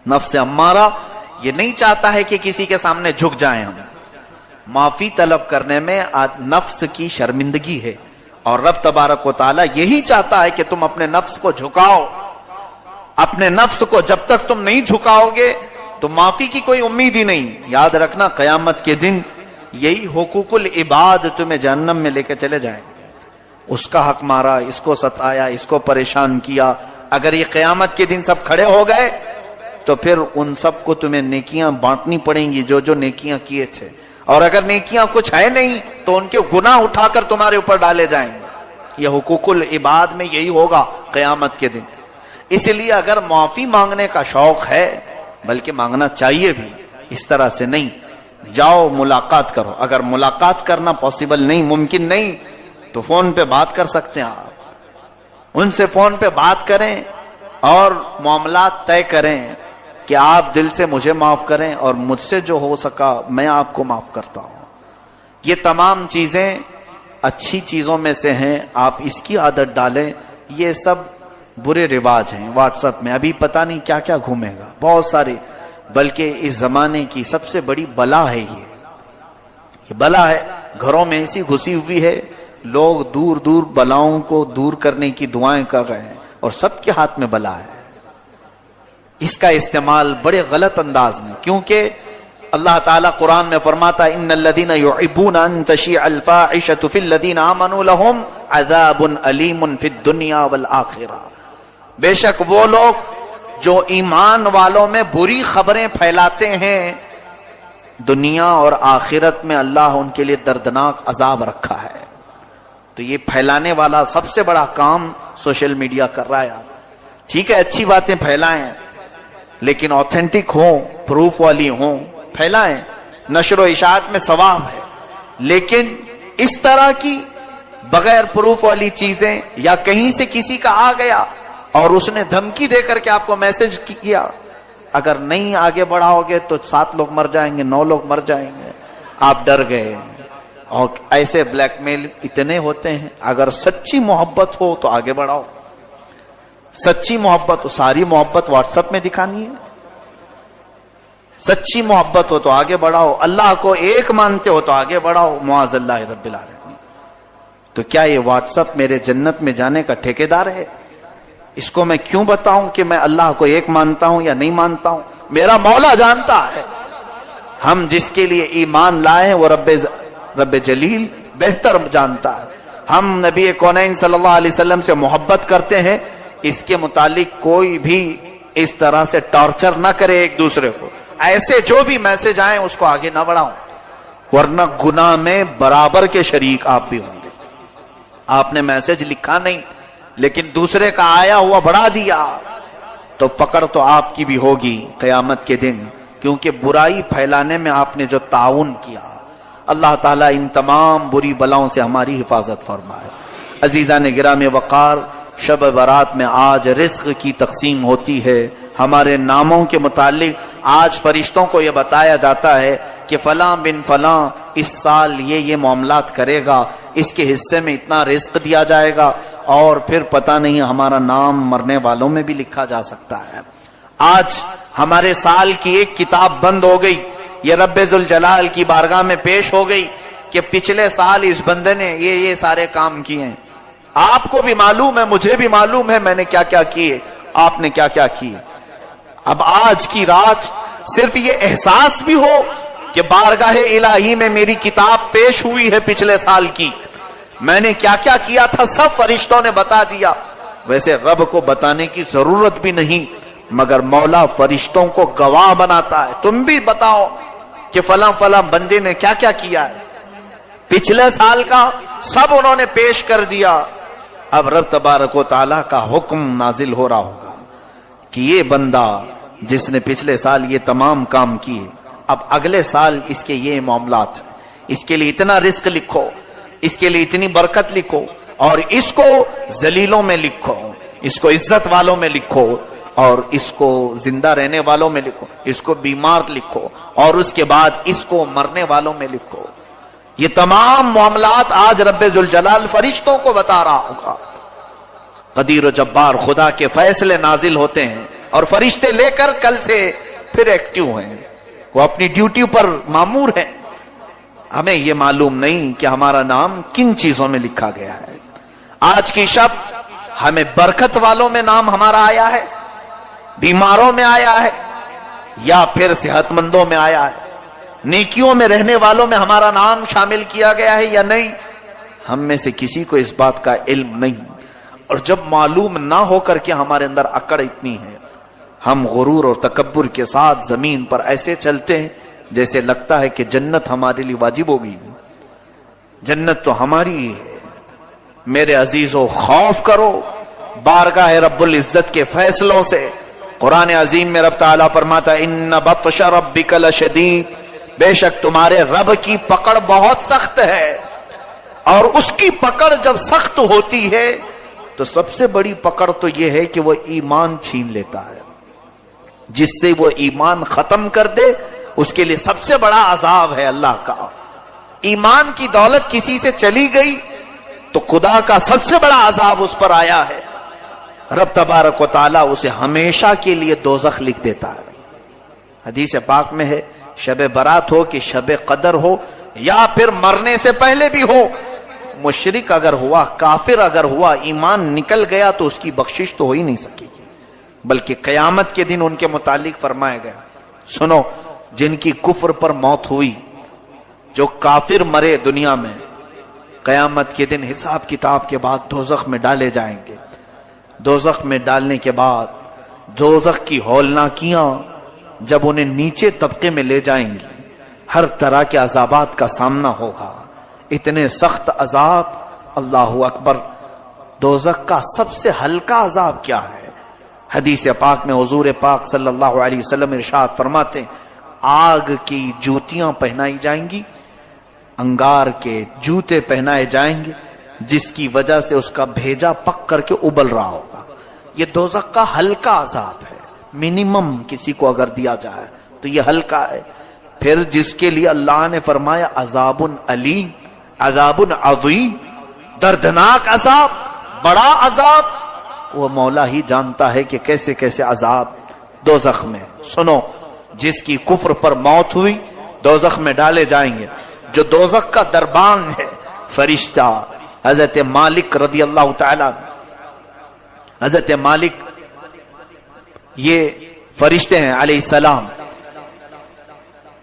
نفس امارہ یہ نہیں چاہتا ہے کہ کسی کے سامنے جھک جائیں. ہم معافی طلب کرنے میں نفس کی شرمندگی ہے، اور رب تبارک و تعالی یہی چاہتا ہے کہ تم اپنے نفس کو جھکاؤ. اپنے نفس کو جب تک تم نہیں جھکاؤ گے تو معافی کی کوئی امید ہی نہیں. یاد رکھنا قیامت کے دن یہی حقوق العباد تمہیں جہنم میں لے کے چلے جائیں گے. اس کا حق مارا، اس کو ستایا، اس کو پریشان کیا. اگر یہ قیامت کے دن سب کھڑے ہو گئے تو پھر ان سب کو تمہیں نیکیاں بانٹنی پڑیں گی جو جو نیکیاں کیے تھے، اور اگر نیکیاں کچھ ہے نہیں تو ان کے گناہ اٹھا کر تمہارے اوپر ڈالے جائیں گے. یہ حقوق العباد میں یہی ہوگا قیامت کے دن. اس لیے اگر معافی مانگنے کا شوق ہے، بلکہ مانگنا چاہیے بھی، اس طرح سے نہیں. جاؤ ملاقات کرو. اگر ملاقات کرنا پاسبل نہیں، ممکن نہیں، تو فون پہ بات کر سکتے ہیں. آپ ان سے فون پہ بات کریں اور معاملات طے کریں کہ آپ دل سے مجھے معاف کریں اور مجھ سے جو ہو سکا میں آپ کو معاف کرتا ہوں. یہ تمام چیزیں اچھی چیزوں میں سے ہیں، آپ اس کی عادت ڈالیں. یہ سب برے رواج ہیں واٹس ایپ میں، ابھی پتہ نہیں کیا کیا گھومے گا، بہت سارے. بلکہ اس زمانے کی سب سے بڑی بلا ہے یہ بلا ہے. گھروں میں ایسی گھسی ہوئی ہے، لوگ دور دور بلاؤں کو دور کرنے کی دعائیں کر رہے ہیں، اور سب کے ہاتھ میں بلا ہے. اس کا استعمال بڑے غلط انداز میں، کیونکہ اللہ تعالیٰ قرآن میں فرماتا ہے ان الذین یحبون ان تشیع الفاحشۃ فی الذین آمنوا لہم عذاب علیم فی الدنیا والآخرہ. بے شک وہ لوگ جو ایمان والوں میں بری خبریں پھیلاتے ہیں، دنیا اور آخرت میں اللہ ان کے لیے دردناک عذاب رکھا ہے. تو یہ پھیلانے والا سب سے بڑا کام سوشل میڈیا کر رہا ہے. ٹھیک ہے، اچھی باتیں پھیلائیں، لیکن آتھینٹک ہوں، پروف والی ہوں، پھیلائیں. نشر و اشاعت میں ثواب ہے، لیکن اس طرح کی بغیر پروف والی چیزیں، یا کہیں سے کسی کا آ گیا اور اس نے دھمکی دے کر کے آپ کو میسج کیا، اگر نہیں آگے بڑھاؤ گے تو 7 لوگ مر جائیں گے، 9 لوگ مر جائیں گے. آپ ڈر گئے. اور ایسے بلیک میل اتنے ہوتے ہیں. اگر سچی محبت ہو تو آگے بڑھاؤ. سچی محبت ہو، ساری محبت واٹس ایپ میں دکھانی ہے. سچی محبت ہو تو آگے بڑھاؤ. اللہ کو ایک مانتے ہو تو آگے بڑھاؤ. معاذ اللہ رب العالمین. تو کیا یہ واٹس ایپ میرے جنت میں جانے کا ٹھیکیدار ہے؟ اس کو میں کیوں بتاؤں کہ میں اللہ کو ایک مانتا ہوں یا نہیں مانتا ہوں؟ میرا مولا جانتا ہے. ہم جس کے لیے ایمان لائے ہیں وہ رب جلیل بہتر جانتا ہے. ہم نبی کونین صلی اللہ علیہ وسلم سے محبت کرتے ہیں، اس کے متعلق کوئی بھی اس طرح سے ٹارچر نہ کرے ایک دوسرے کو. ایسے جو بھی میسج آئیں اس کو آگے نہ بڑھاؤں، ورنہ گناہ میں برابر کے شریک آپ بھی ہوں گے. آپ نے میسج لکھا نہیں لیکن دوسرے کا آیا ہوا بڑھا دیا تو پکڑ تو آپ کی بھی ہوگی قیامت کے دن، کیونکہ برائی پھیلانے میں آپ نے جو تعاون کیا. اللہ تعالیٰ ان تمام بری بلاؤں سے ہماری حفاظت فرمائے. عزیزان گرامی وقار، شب برات میں آج رزق کی تقسیم ہوتی ہے. ہمارے ناموں کے متعلق آج فرشتوں کو یہ بتایا جاتا ہے کہ فلاں بن فلاں اس سال یہ معاملات کرے گا، اس کے حصے میں اتنا رزق دیا جائے گا، اور پھر پتہ نہیں ہمارا نام مرنے والوں میں بھی لکھا جا سکتا ہے. آج ہمارے سال کی ایک کتاب بند ہو گئی، یہ رب ذوالجلال کی بارگاہ میں پیش ہو گئی کہ پچھلے سال اس بندے نے یہ سارے کام کیے ہیں. آپ کو بھی معلوم ہے، مجھے بھی معلوم ہے میں نے کیا کیا کیے. آپ نے کیا کیا کیے. اب آج کی رات صرف یہ احساس بھی ہو کہ بارگاہ الہی میں میری کتاب پیش ہوئی ہے پچھلے سال کی, میں نے کیا کیا کیا تھا سب فرشتوں نے بتا دیا. ویسے رب کو بتانے کی ضرورت بھی نہیں, مگر مولا فرشتوں کو گواہ بناتا ہے. تم بھی بتاؤ کہ فلاں فلاں بندے نے کیا کیا کیا ہے, پچھلے سال کا سب انہوں نے پیش کر دیا. اب رب تبارک و تعالیٰ کا حکم نازل ہو رہا ہوگا کہ یہ بندہ جس نے پچھلے سال یہ تمام کام کیے, اب اگلے سال اس کے یہ معاملات, اس کے لیے اتنا رزق لکھو, اس کے لیے اتنی برکت لکھو, اور اس کو ذلیلوں میں لکھو, اس کو عزت والوں میں لکھو, اور اس کو زندہ رہنے والوں میں لکھو, اس کو بیمار لکھو, اور اس کے بعد اس کو مرنے والوں میں لکھو. یہ تمام معاملات آج رب ذوالجلال فرشتوں کو بتا رہا ہوگا. قدیر و جبار خدا کے فیصلے نازل ہوتے ہیں اور فرشتے لے کر کل سے پھر ایکٹیو ہیں, وہ اپنی ڈیوٹی پر مامور ہیں. ہمیں یہ معلوم نہیں کہ ہمارا نام کن چیزوں میں لکھا گیا ہے. آج کی شب ہمیں برکت والوں میں نام ہمارا آیا ہے, بیماروں میں آیا ہے, یا پھر صحت مندوں میں آیا ہے, نیکیوں میں رہنے والوں میں ہمارا نام شامل کیا گیا ہے یا نہیں, ہم میں سے کسی کو اس بات کا علم نہیں. اور جب معلوم نہ ہو کر کے ہمارے اندر اکڑ اتنی ہے, ہم غرور اور تکبر کے ساتھ زمین پر ایسے چلتے ہیں جیسے لگتا ہے کہ جنت ہمارے لیے واجب ہوگی. جنت تو ہماری ہی ہے. میرے عزیزو, خوف کرو بارگاہ رب العزت کے فیصلوں سے. قرآن عظیم میں رب تعالیٰ فرماتا ہے ان بطش ربک لشدید, بے شک تمہارے رب کی پکڑ بہت سخت ہے. اور اس کی پکڑ جب سخت ہوتی ہے تو سب سے بڑی پکڑ تو یہ ہے کہ وہ ایمان چھین لیتا ہے. جس سے وہ ایمان ختم کر دے اس کے لیے سب سے بڑا عذاب ہے اللہ کا. ایمان کی دولت کسی سے چلی گئی تو خدا کا سب سے بڑا عذاب اس پر آیا ہے. رب تبارک و تعالیٰ اسے ہمیشہ کے لیے دوزخ لکھ دیتا ہے. حدیث پاک میں ہے شب برات ہو کہ شب قدر ہو یا پھر مرنے سے پہلے بھی ہو, مشرک اگر ہوا, کافر اگر ہوا, ایمان نکل گیا تو اس کی بخشش تو ہو ہی نہیں سکے گی. بلکہ قیامت کے دن ان کے متعلق فرمایا گیا, سنو, جن کی کفر پر موت ہوئی, جو کافر مرے دنیا میں, قیامت کے دن حساب کتاب کے بعد دوزخ میں ڈالے جائیں گے. دوزخ میں ڈالنے کے بعد دوزخ کی ہولناکیاں جب انہیں نیچے طبقے میں لے جائیں گی, ہر طرح کے عذابات کا سامنا ہوگا. اتنے سخت عذاب, اللہ اکبر. دوزخ کا سب سے ہلکا عذاب کیا ہے؟ حدیث پاک میں حضور پاک صلی اللہ علیہ وسلم ارشاد فرماتے ہیں آگ کی جوتیاں پہنائی جائیں گی, انگار کے جوتے پہنائے جائیں گے, جس کی وجہ سے اس کا بھیجا پک کر کے ابل رہا ہوگا. یہ دوزخ کا ہلکا عذاب ہے. منیمم کسی کو اگر دیا جائے تو یہ ہلکا ہے. پھر جس کے لیے اللہ نے فرمایا عذاب علیم, عذاب عظیم, دردناک عذاب, بڑا عذاب, وہ مولا ہی جانتا ہے کہ کیسے کیسے عذاب دوزخ میں. سنو, جس کی کفر پر موت ہوئی دوزخ میں ڈالے جائیں گے. جو دوزخ کا دربان ہے فرشتہ حضرت مالک رضی اللہ تعالی, حضرت مالک یہ فرشتے ہیں علیہ السلام,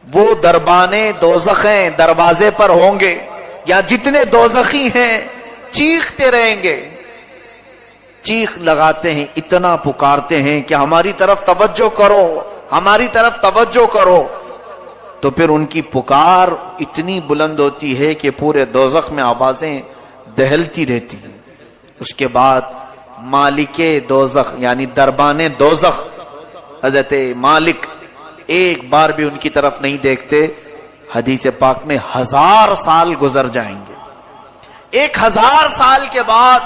وہ دربانے دوزخ ہیں, دروازے پر ہوں گے, یا جتنے دوزخی ہیں چیختے رہیں گے, چیخ لگاتے ہیں, اتنا پکارتے ہیں کہ ہماری طرف توجہ کرو, ہماری طرف توجہ کرو. تو پھر ان کی پکار اتنی بلند ہوتی ہے کہ پورے دوزخ میں آوازیں دہلتی رہتی ہیں. اس کے بعد مالک دوزخ یعنی دربان دوزخ حضرت مالک ایک بار بھی ان کی طرف نہیں دیکھتے. حدیث پاک میں 1000 سال گزر جائیں گے. 1000 سال کے بعد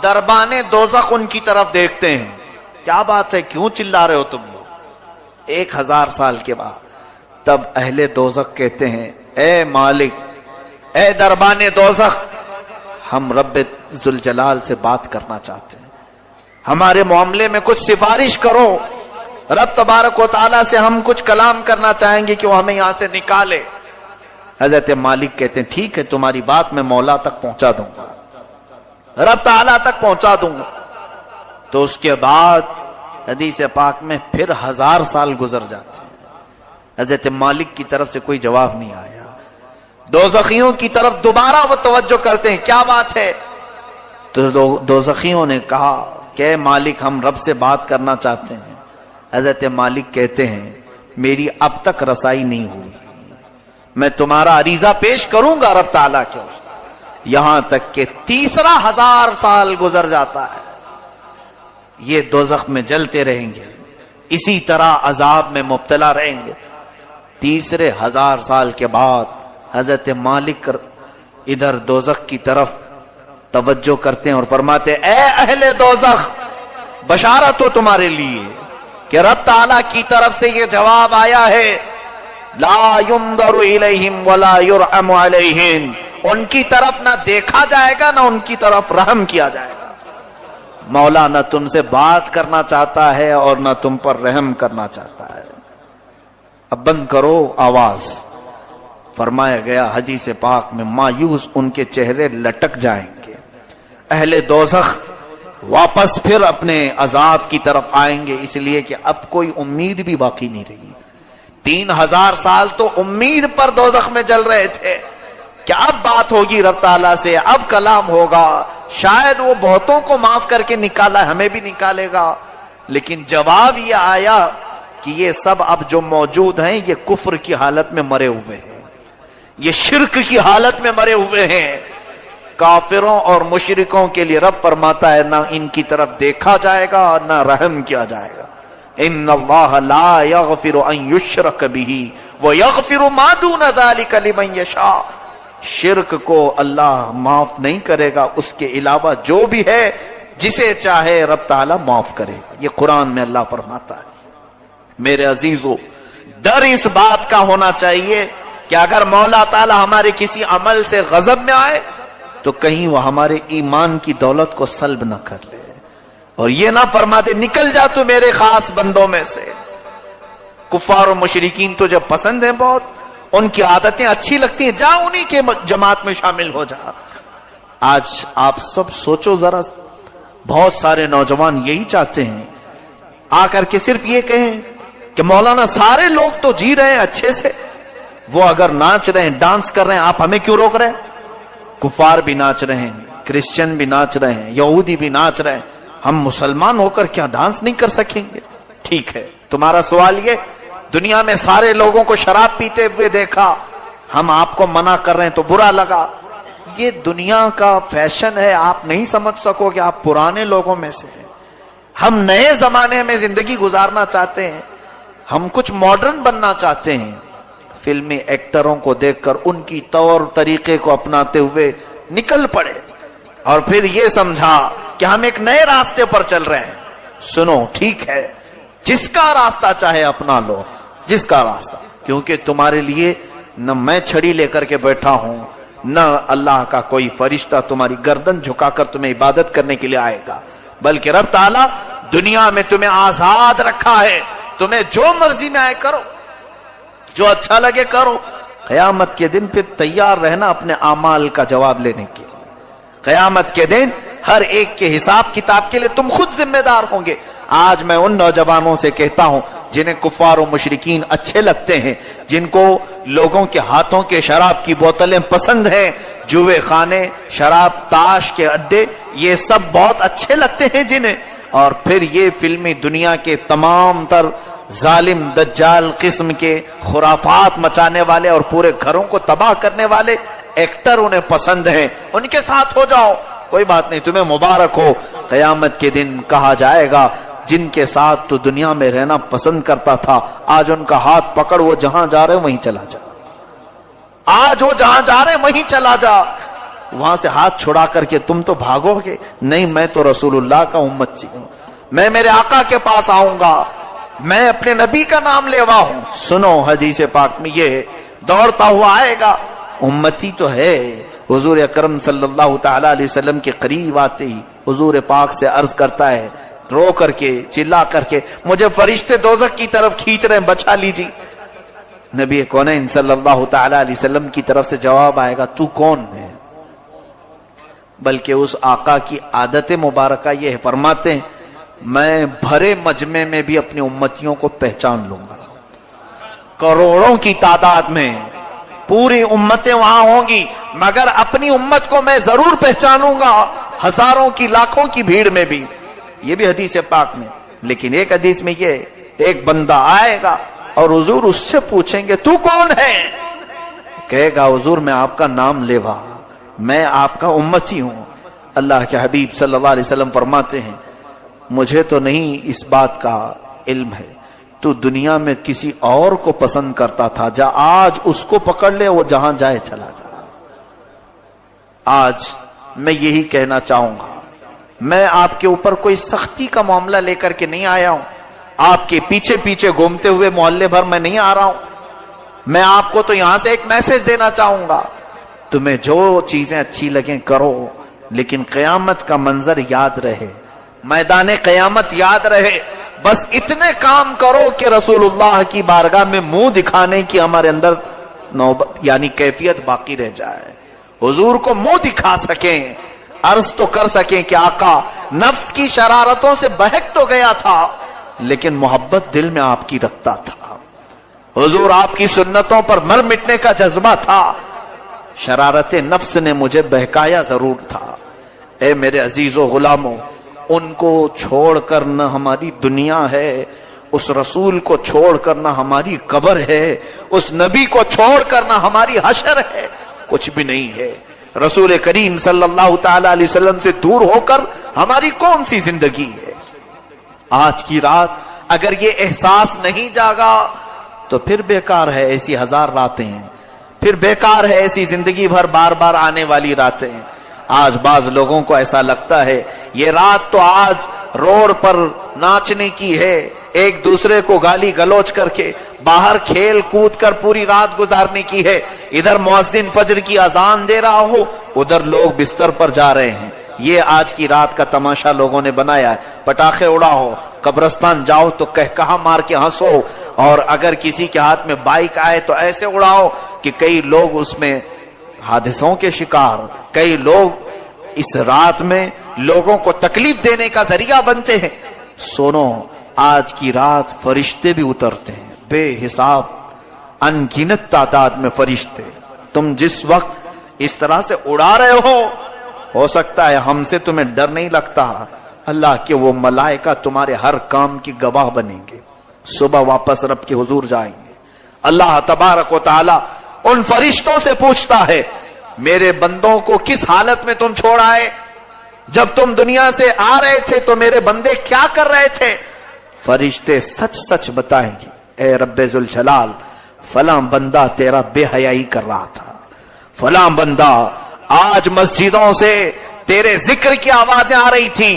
دربان دوزخ ان کی طرف دیکھتے ہیں. کیا بات ہے, کیوں چلا رہے ہو تم لوگ؟ 1000 سال کے بعد تب اہل دوزخ کہتے ہیں اے مالک, اے دربان دوزخ, ہم رب ذوالجلال سے بات کرنا چاہتے ہیں, ہمارے معاملے میں کچھ سفارش کرو. رب تبارک و تعالیٰ سے ہم کچھ کلام کرنا چاہیں گے کہ وہ ہمیں یہاں سے نکالے. حضرت مالک کہتے ہیں ٹھیک ہے, تمہاری بات میں مولا تک پہنچا دوں گا, رب تعالیٰ تک پہنچا دوں گا. تو اس کے بعد حدیث پاک میں پھر 1000 سال گزر جاتے ہیں، حضرت مالک کی طرف سے کوئی جواب نہیں آیا۔ دوزخیوں کی طرف دوبارہ وہ توجہ کرتے ہیں، کیا بات ہے؟ تو دوزخیوں نے کہا کہ مالک ہم رب سے بات کرنا چاہتے ہیں۔ حضرت مالک کہتے ہیں میری اب تک رسائی نہیں ہوئی، میں تمہارا عریضہ پیش کروں گا رب تعالیٰ کے، یہاں تک کہ تیسرا 1000 سال گزر جاتا ہے، یہ دوزخ میں جلتے رہیں گے، اسی طرح عذاب میں مبتلا رہیں گے۔ تیسرے 1000 سال کے بعد حضرت مالک ادھر دوزخ کی طرف توجہ کرتے ہیں اور فرماتے اے اہل دوزخ، بشارت ہو تمہارے لیے کہ رب تعالیٰ کی طرف سے یہ جواب آیا ہے، لا ينظر الیہم ولا یرحم علیہم، ان کی طرف نہ دیکھا جائے گا نہ ان کی طرف رحم کیا جائے گا۔ مولا نہ تم سے بات کرنا چاہتا ہے اور نہ تم پر رحم کرنا چاہتا ہے۔ اب بند کرو آواز۔ فرمایا گیا حدیث پاک میں مایوس ان کے چہرے لٹک جائیں گے، اہل دوزخ واپس پھر اپنے عذاب کی طرف آئیں گے، اس لیے کہ اب کوئی امید بھی باقی نہیں رہی۔ 3000 سال تو امید پر دوزخ میں جل رہے تھے کہ اب بات ہوگی رب تعالیٰ سے، اب کلام ہوگا، شاید وہ بہتوں کو معاف کر کے نکالا، ہمیں بھی نکالے گا، لیکن جواب یہ آیا کہ یہ سب اب جو موجود ہیں یہ کفر کی حالت میں مرے ہوئے ہیں، یہ شرک کی حالت میں مرے ہوئے ہیں۔ کافروں اور مشرکوں کے لیے رب فرماتا ہے نہ ان کی طرف دیکھا جائے گا نہ رحم کیا جائے گا۔ ان اللہ لا یغفر ان یشرک بہ ویغفر ما دون ذلک لمن یشاء، شرک کو اللہ معاف نہیں کرے گا، اس کے علاوہ جو بھی ہے جسے چاہے رب تعالیٰ معاف کرے گا، یہ قرآن میں اللہ فرماتا ہے۔ میرے عزیزو، ڈر اس بات کا ہونا چاہیے کہ اگر مولا تعالیٰ ہمارے کسی عمل سے غضب میں آئے تو کہیں وہ ہمارے ایمان کی دولت کو سلب نہ کر لے، اور یہ نہ فرما دے نکل جا تو میرے خاص بندوں میں سے۔ کفار و مشرکین تو جب پسند ہیں بہت، ان کی عادتیں اچھی لگتی ہیں، جا انہی کے جماعت میں شامل ہو جا۔ آج آپ سب سوچو ذرا، بہت سارے نوجوان یہی چاہتے ہیں آ کر کے صرف یہ کہیں کہ مولانا سارے لوگ تو جی رہے ہیں اچھے سے، وہ اگر ناچ رہے ہیں ڈانس کر رہے ہیں آپ ہمیں کیوں روک رہے ہیں؟ کفار بھی ناچ رہے ہیں، کرسچن بھی ناچ رہے ہیں، یہودی بھی ناچ رہے ہیں، ہم مسلمان ہو کر کیا ڈانس نہیں کر سکیں گے؟ ٹھیک ہے، تمہارا سوال یہ دنیا میں سارے لوگوں کو شراب پیتے ہوئے دیکھا، ہم آپ کو منع کر رہے ہیں تو برا لگا، یہ دنیا کا فیشن ہے، آپ نہیں سمجھ سکو کہ آپ پرانے لوگوں میں سے ہیں۔ ہم نئے زمانے میں زندگی گزارنا چاہتے ہیں، ہم کچھ ماڈرن بننا چاہتے ہیں۔ فلمی ایکٹروں کو دیکھ کر ان کی طور طریقے کو اپناتے ہوئے نکل پڑے اور پھر یہ سمجھا کہ ہم ایک نئے راستے پر چل رہے ہیں۔ سنو، ٹھیک ہے، جس کا راستہ چاہے اپنا لو، جس کا راستہ، کیونکہ تمہارے لیے نہ میں چھڑی لے کر کے بیٹھا ہوں، نہ اللہ کا کوئی فرشتہ تمہاری گردن جھکا کر تمہیں عبادت کرنے کے لیے آئے گا، بلکہ رب تعالیٰ دنیا میں تمہیں آزاد رکھا ہے، تمہیں جو مرضی میں آئے کرو، جو اچھا لگے کرو۔ قیامت کے دن پھر تیار رہنا اپنے اعمال کا جواب لینے کے لیے۔ قیامت کے دن ہر ایک کے حساب کتاب کے لیے تم خود ذمہ دار ہوں گے۔ آج میں ان نوجوانوں سے کہتا ہوں جنہیں کفار و مشرکین اچھے لگتے ہیں، جن کو لوگوں کے ہاتھوں کے شراب کی بوتلیں پسند ہیں، جوئے خانے، شراب، تاش کے اڈے، یہ سب بہت اچھے لگتے ہیں جنہیں، اور پھر یہ فلمی دنیا کے تمام تر ظالم دجال قسم کے خرافات مچانے والے اور پورے گھروں کو تباہ کرنے والے ایکٹر انہیں پسند ہیں، ان کے ساتھ ہو جاؤ، کوئی بات نہیں، تمہیں مبارک ہو۔ قیامت کے دن کہا جائے گا جن کے ساتھ تو دنیا میں رہنا پسند کرتا تھا، آج ان کا ہاتھ پکڑ، وہ جہاں جا رہے وہیں چلا جا، آج وہ جہاں جا رہے وہیں چلا جا، وہاں سے ہاتھ چھڑا کر کے تم تو بھاگو گے، نہیں میں تو رسول اللہ کا امتی ہوں، میں میرے آقا کے پاس آؤں گا، میں اپنے نبی کا نام لیوا ہوں۔ سنو، حدیث پاک میں یہ دوڑتا ہوا آئے گا، امتی تو ہے۔ حضور اکرم صلی اللہ تعالی علیہ وسلم کے قریب آتے ہی حضور پاک سے عرض کرتا ہے، رو کر کے، چلا کر کے، مجھے فرشتے دوزخ کی طرف کھینچ رہے ہیں، بچا لیجیے۔ نبی کونین صلی اللہ تعالی علیہ وسلم کی طرف سے جواب آئے گا، تو کون ہے؟ بلکہ اس آقا کی عادت مبارکہ یہ ہے، فرماتے ہیں میں بھرے مجمع میں بھی اپنی امتیوں کو پہچان لوں گا. کروڑوں کی تعداد میں پوری امتیں وہاں ہوں گی، مگر اپنی امت کو میں ضرور پہچانوں گا ہزاروں کی لاکھوں کی بھیڑ میں بھی. یہ بھی حدیث پاک میں. لیکن ایک حدیث میں یہ ایک بندہ آئے گا اور حضور اس سے پوچھیں گے تو کون ہے؟ کہے گا حضور میں آپ کا نام لیوا، میں آپ کا امتی ہوں. اللہ کے حبیب صلی اللہ علیہ وسلم فرماتے ہیں مجھے تو نہیں اس بات کا علم ہے، تو دنیا میں کسی اور کو پسند کرتا تھا، جا آج اس کو پکڑ لے، وہ جہاں جائے چلا جا. آج میں یہی کہنا چاہوں گا، میں آپ کے اوپر کوئی سختی کا معاملہ لے کر کے نہیں آیا ہوں، آپ کے پیچھے پیچھے گھومتے ہوئے محلے بھر میں نہیں آ رہا ہوں. میں آپ کو تو یہاں سے ایک میسج دینا چاہوں گا، تمہیں جو چیزیں اچھی لگیں کرو، لیکن قیامت کا منظر یاد رہے، میدان قیامت یاد رہے. بس اتنے کام کرو کہ رسول اللہ کی بارگاہ میں منہ دکھانے کی ہمارے اندر نوبت یعنی کیفیت باقی رہ جائے. حضور کو منہ دکھا سکیں، عرض تو کر سکیں کہ آقا نفس کی شرارتوں سے بہک تو گیا تھا لیکن محبت دل میں آپ کی رکھتا تھا. حضور آپ کی سنتوں پر مر مٹنے کا جذبہ تھا، شرارت نفس نے مجھے بہکایا ضرور تھا. اے میرے عزیز و غلاموں، ان کو چھوڑ کر نہ ہماری دنیا ہے، اس رسول کو چھوڑ کر نہ ہماری قبر ہے، اس نبی کو چھوڑ کر نہ ہماری حشر ہے، کچھ بھی نہیں ہے. رسول کریم صلی اللہ تعالی علیہ وسلم سے دور ہو کر ہماری کون سی زندگی ہے؟ آج کی رات اگر یہ احساس نہیں جاگا تو پھر بیکار ہے ایسی ہزار راتیں ہیں، پھر بیکار ہے ایسی زندگی بھر بار بار آنے والی راتیں. آج بعض لوگوں کو ایسا لگتا ہے یہ رات تو آج روڈ پر ناچنے کی ہے، ایک دوسرے کو گالی گلوچ کر کے باہر کھیل کود کر پوری رات گزارنے کی ہے. ادھر مؤذن فجر کی اذان دے رہا ہو، ادھر لوگ بستر پر جا رہے ہیں. یہ آج کی رات کا تماشا لوگوں نے بنایا ہے. پٹاخے اڑاؤ، قبرستان جاؤ تو کہکہا مار کے ہنسو، اور اگر کسی کے ہاتھ میں بائک آئے تو ایسے اڑاؤ کہ کئی لوگ اس میں حادثوں کے شکار، کئی لوگ اس رات میں لوگوں کو تکلیف دینے کا ذریعہ بنتے ہیں. سنو، آج کی رات فرشتے بھی اترتے ہیں، بے حساب ان گنت تعداد میں فرشتے. تم جس وقت اس طرح سے اڑا رہے ہو سکتا ہے ہم سے تمہیں ڈر نہیں لگتا، اللہ کے وہ ملائکہ تمہارے ہر کام کی گواہ بنیں گے. صبح واپس رب کے حضور جائیں گے. اللہ تبارک و تعالی ان فرشتوں سے پوچھتا ہے میرے بندوں کو کس حالت میں تم چھوڑ آئے؟ جب تم دنیا سے آ رہے تھے تو میرے بندے کیا کر رہے تھے؟ فرشتے سچ سچ بتائیں گے، اے رب ذوالجلال فلاں بندہ تیرا بے حیائی کر رہا تھا، فلاں بندہ آج مسجدوں سے تیرے ذکر کی آوازیں آ رہی تھی،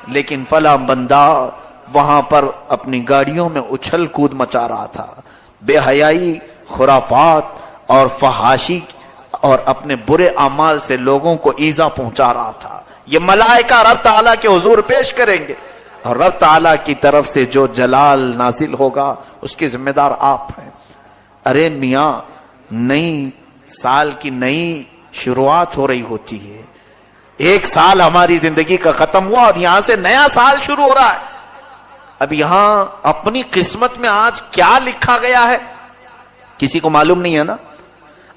لیکن فلاں بندہ وہاں پر اپنی گاڑیوں میں اچھل کود مچا رہا تھا، بے حیائی، خرافات اور فحاشی اور اپنے برے اعمال سے لوگوں کو ایذا پہنچا رہا تھا. یہ ملائکہ رب تعالیٰ کے حضور پیش کریں گے، اور رب تعالیٰ کی طرف سے جو جلال نازل ہوگا اس کے ذمہ دار آپ ہیں. ارے میاں، نئی سال کی نئی شروعات ہو رہی ہوتی ہے، ایک سال ہماری زندگی کا ختم ہوا اور یہاں سے نیا سال شروع ہو رہا ہے. اب یہاں اپنی قسمت میں آج کیا لکھا گیا ہے کسی کو معلوم نہیں ہے نا.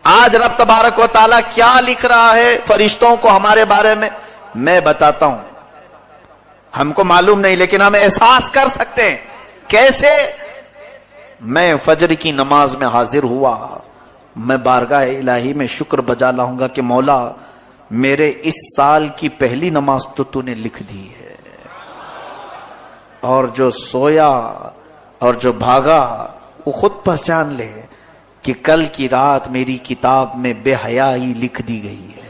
آج رب تبارک و تعالیٰ کیا لکھ رہا ہے فرشتوں کو ہمارے بارے میں، میں بتاتا ہوں. ہم کو معلوم نہیں لیکن ہم احساس کر سکتے ہیں. کیسے؟ میں فجر کی نماز میں حاضر ہوا، میں بارگاہ الہی میں شکر بجا لاؤں گا کہ مولا میرے اس سال کی پہلی نماز تو نے لکھ دی ہے، اور جو سویا اور جو بھاگا وہ خود پہچان لے کہ کل کی رات میری کتاب میں بے حیائی لکھ دی گئی ہے،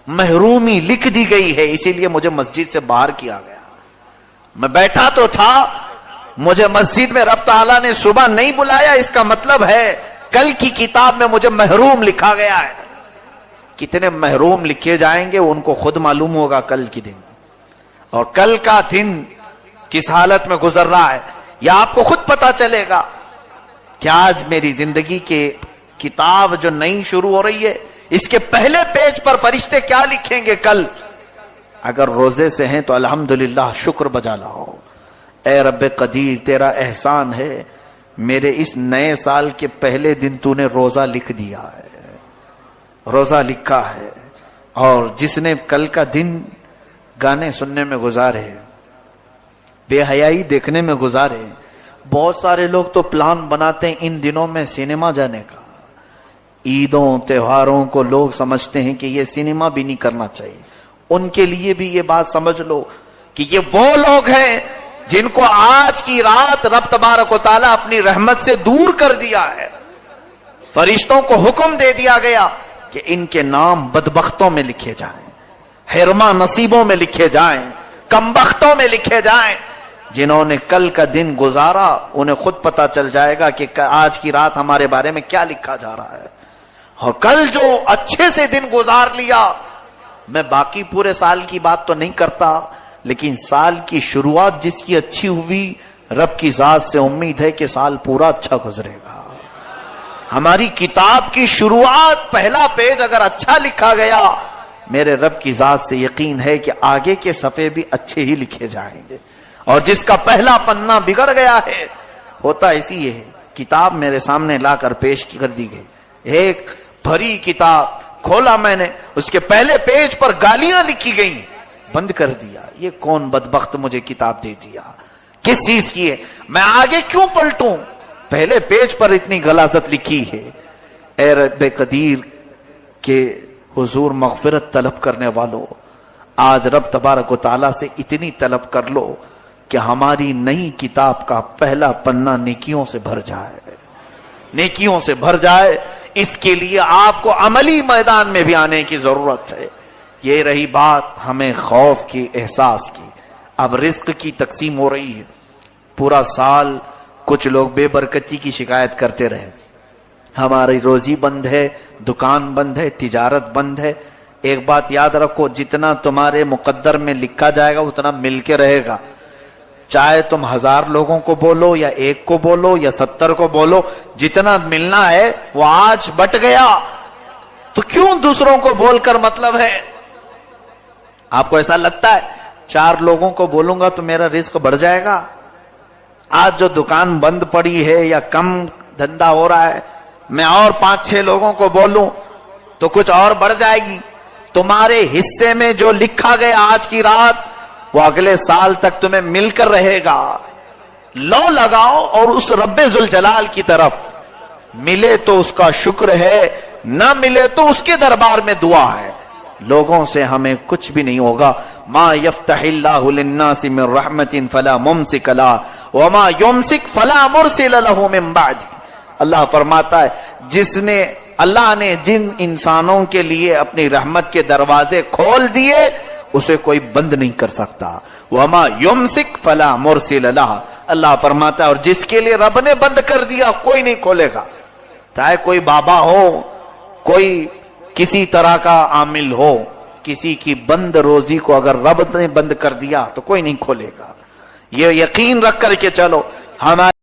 محرومی لکھ دی گئی ہے، اسی لیے مجھے مسجد سے باہر کیا گیا. میں بیٹھا تو تھا، مجھے مسجد میں رب تعالیٰ نے صبح نہیں بلایا، اس کا مطلب ہے کل کی کتاب میں مجھے محروم لکھا گیا ہے. کتنے محروم لکھے جائیں گے ان کو خود معلوم ہوگا کل کی دن، اور کل کا دن کس حالت میں گزر رہا ہے یہ آپ کو خود پتا چلے گا کہ آج میری زندگی کے کتاب جو نئی شروع ہو رہی ہے اس کے پہلے پیج پر فرشتے کیا لکھیں گے کل. اگر روزے سے ہیں تو الحمدللہ شکر بجا لاؤ، اے رب قدیر تیرا احسان ہے، میرے اس نئے سال کے پہلے دن تو نے روزہ لکھ دیا ہے، روزہ لکھا ہے، اور جس نے کل کا دن گانے سننے میں گزارے، بے حیائی دیکھنے میں گزارے. بہت سارے لوگ تو پلان بناتے ہیں ان دنوں میں سینما جانے کا. عیدوں تہواروں کو لوگ سمجھتے ہیں کہ یہ سینما بھی نہیں کرنا چاہیے. ان کے لیے بھی یہ بات سمجھ لو کہ یہ وہ لوگ ہیں جن کو آج کی رات رب تبارک و تعالیٰ اپنی رحمت سے دور کر دیا ہے. فرشتوں کو حکم دے دیا گیا کہ ان کے نام بدبختوں میں لکھے جائیں، حرما نصیبوں میں لکھے جائیں، کمبختوں میں لکھے جائیں. جنہوں نے کل کا دن گزارا انہیں خود پتا چل جائے گا کہ آج کی رات ہمارے بارے میں کیا لکھا جا رہا ہے. اور کل جو اچھے سے دن گزار لیا، میں باقی پورے سال کی بات تو نہیں کرتا، لیکن سال کی شروعات جس کی اچھی ہوئی، رب کی ذات سے امید ہے کہ سال پورا اچھا گزرے گا. ہماری کتاب کی شروعات پہلا پیج اگر اچھا لکھا گیا، میرے رب کی ذات سے یقین ہے کہ آگے کے صفحے بھی اچھے ہی لکھے جائیں گے. اور جس کا پہلا پنہ بگڑ گیا ہے، ہوتا اسی ہے. کتاب میرے سامنے لا کر پیش کر دی گئی، ایک بھری کتاب کھولا میں نے، اس کے پہلے پیج پر گالیاں لکھی گئی، بند کر دیا. یہ کون بدبخت مجھے کتاب دے دیا، کس چیز کی ہے، میں آگے کیوں پلٹوں، پہلے پیج پر اتنی غلاظت لکھی ہے. اے رب قدیر کے حضور مغفرت طلب کرنے والوں، آج رب تبارک و تعالیٰ سے اتنی طلب کر لو کہ ہماری نئی کتاب کا پہلا پنہ نیکیوں سے بھر جائے، نیکیوں سے بھر جائے. اس کے لیے آپ کو عملی میدان میں بھی آنے کی ضرورت ہے. یہ رہی بات ہمیں خوف کی، احساس کی. اب رزق کی تقسیم ہو رہی ہے. پورا سال کچھ لوگ بے برکتی کی شکایت کرتے رہے، ہماری روزی بند ہے، دکان بند ہے، تجارت بند ہے. ایک بات یاد رکھو، جتنا تمہارے مقدر میں لکھا جائے گا اتنا مل کے رہے گا. چاہے تم 1000 لوگوں کو بولو یا 1 کو بولو یا 70 کو بولو، جتنا ملنا ہے وہ آج بٹ گیا. تو کیوں دوسروں کو بول کر مطلب ہے؟ آپ کو ایسا لگتا ہے 4 لوگوں کو بولوں گا تو میرا رزق بڑھ جائے گا؟ آج جو دکان بند پڑی ہے یا کم دھندا ہو رہا ہے، میں اور 5-6 لوگوں کو بولوں تو کچھ اور بڑھ جائے گی. تمہارے حصے میں جو لکھا گیا آج کی رات، وہ اگلے سال تک تمہیں مل کر رہے گا. لو لگاؤ اور اس رب ذوالجلال کی طرف، ملے تو اس کا شکر ہے، نہ ملے تو اس کے دربار میں دعا ہے. لوگوں سے ہمیں کچھ بھی نہیں ہوگا. ما یفتح اللہ للناس من رحمت فلا ممسک لها وما یمسک فلا مرسل له من بعد. اللہ فرماتا ہے اللہ نے جن انسانوں کے لیے اپنی رحمت کے دروازے کھول دیے اسے کوئی بند نہیں کر سکتا. وما یمسک فلا مرسل لها. اللہ فرماتا ہے اور جس کے لیے رب نے بند کر دیا کوئی نہیں کھولے گا. چاہے کوئی بابا ہو، کوئی کسی طرح کا عامل ہو، کسی کی بند روزی کو اگر رب نے بند کر دیا تو کوئی نہیں کھولے گا. یہ یقین رکھ کر کے چلو. ہمارے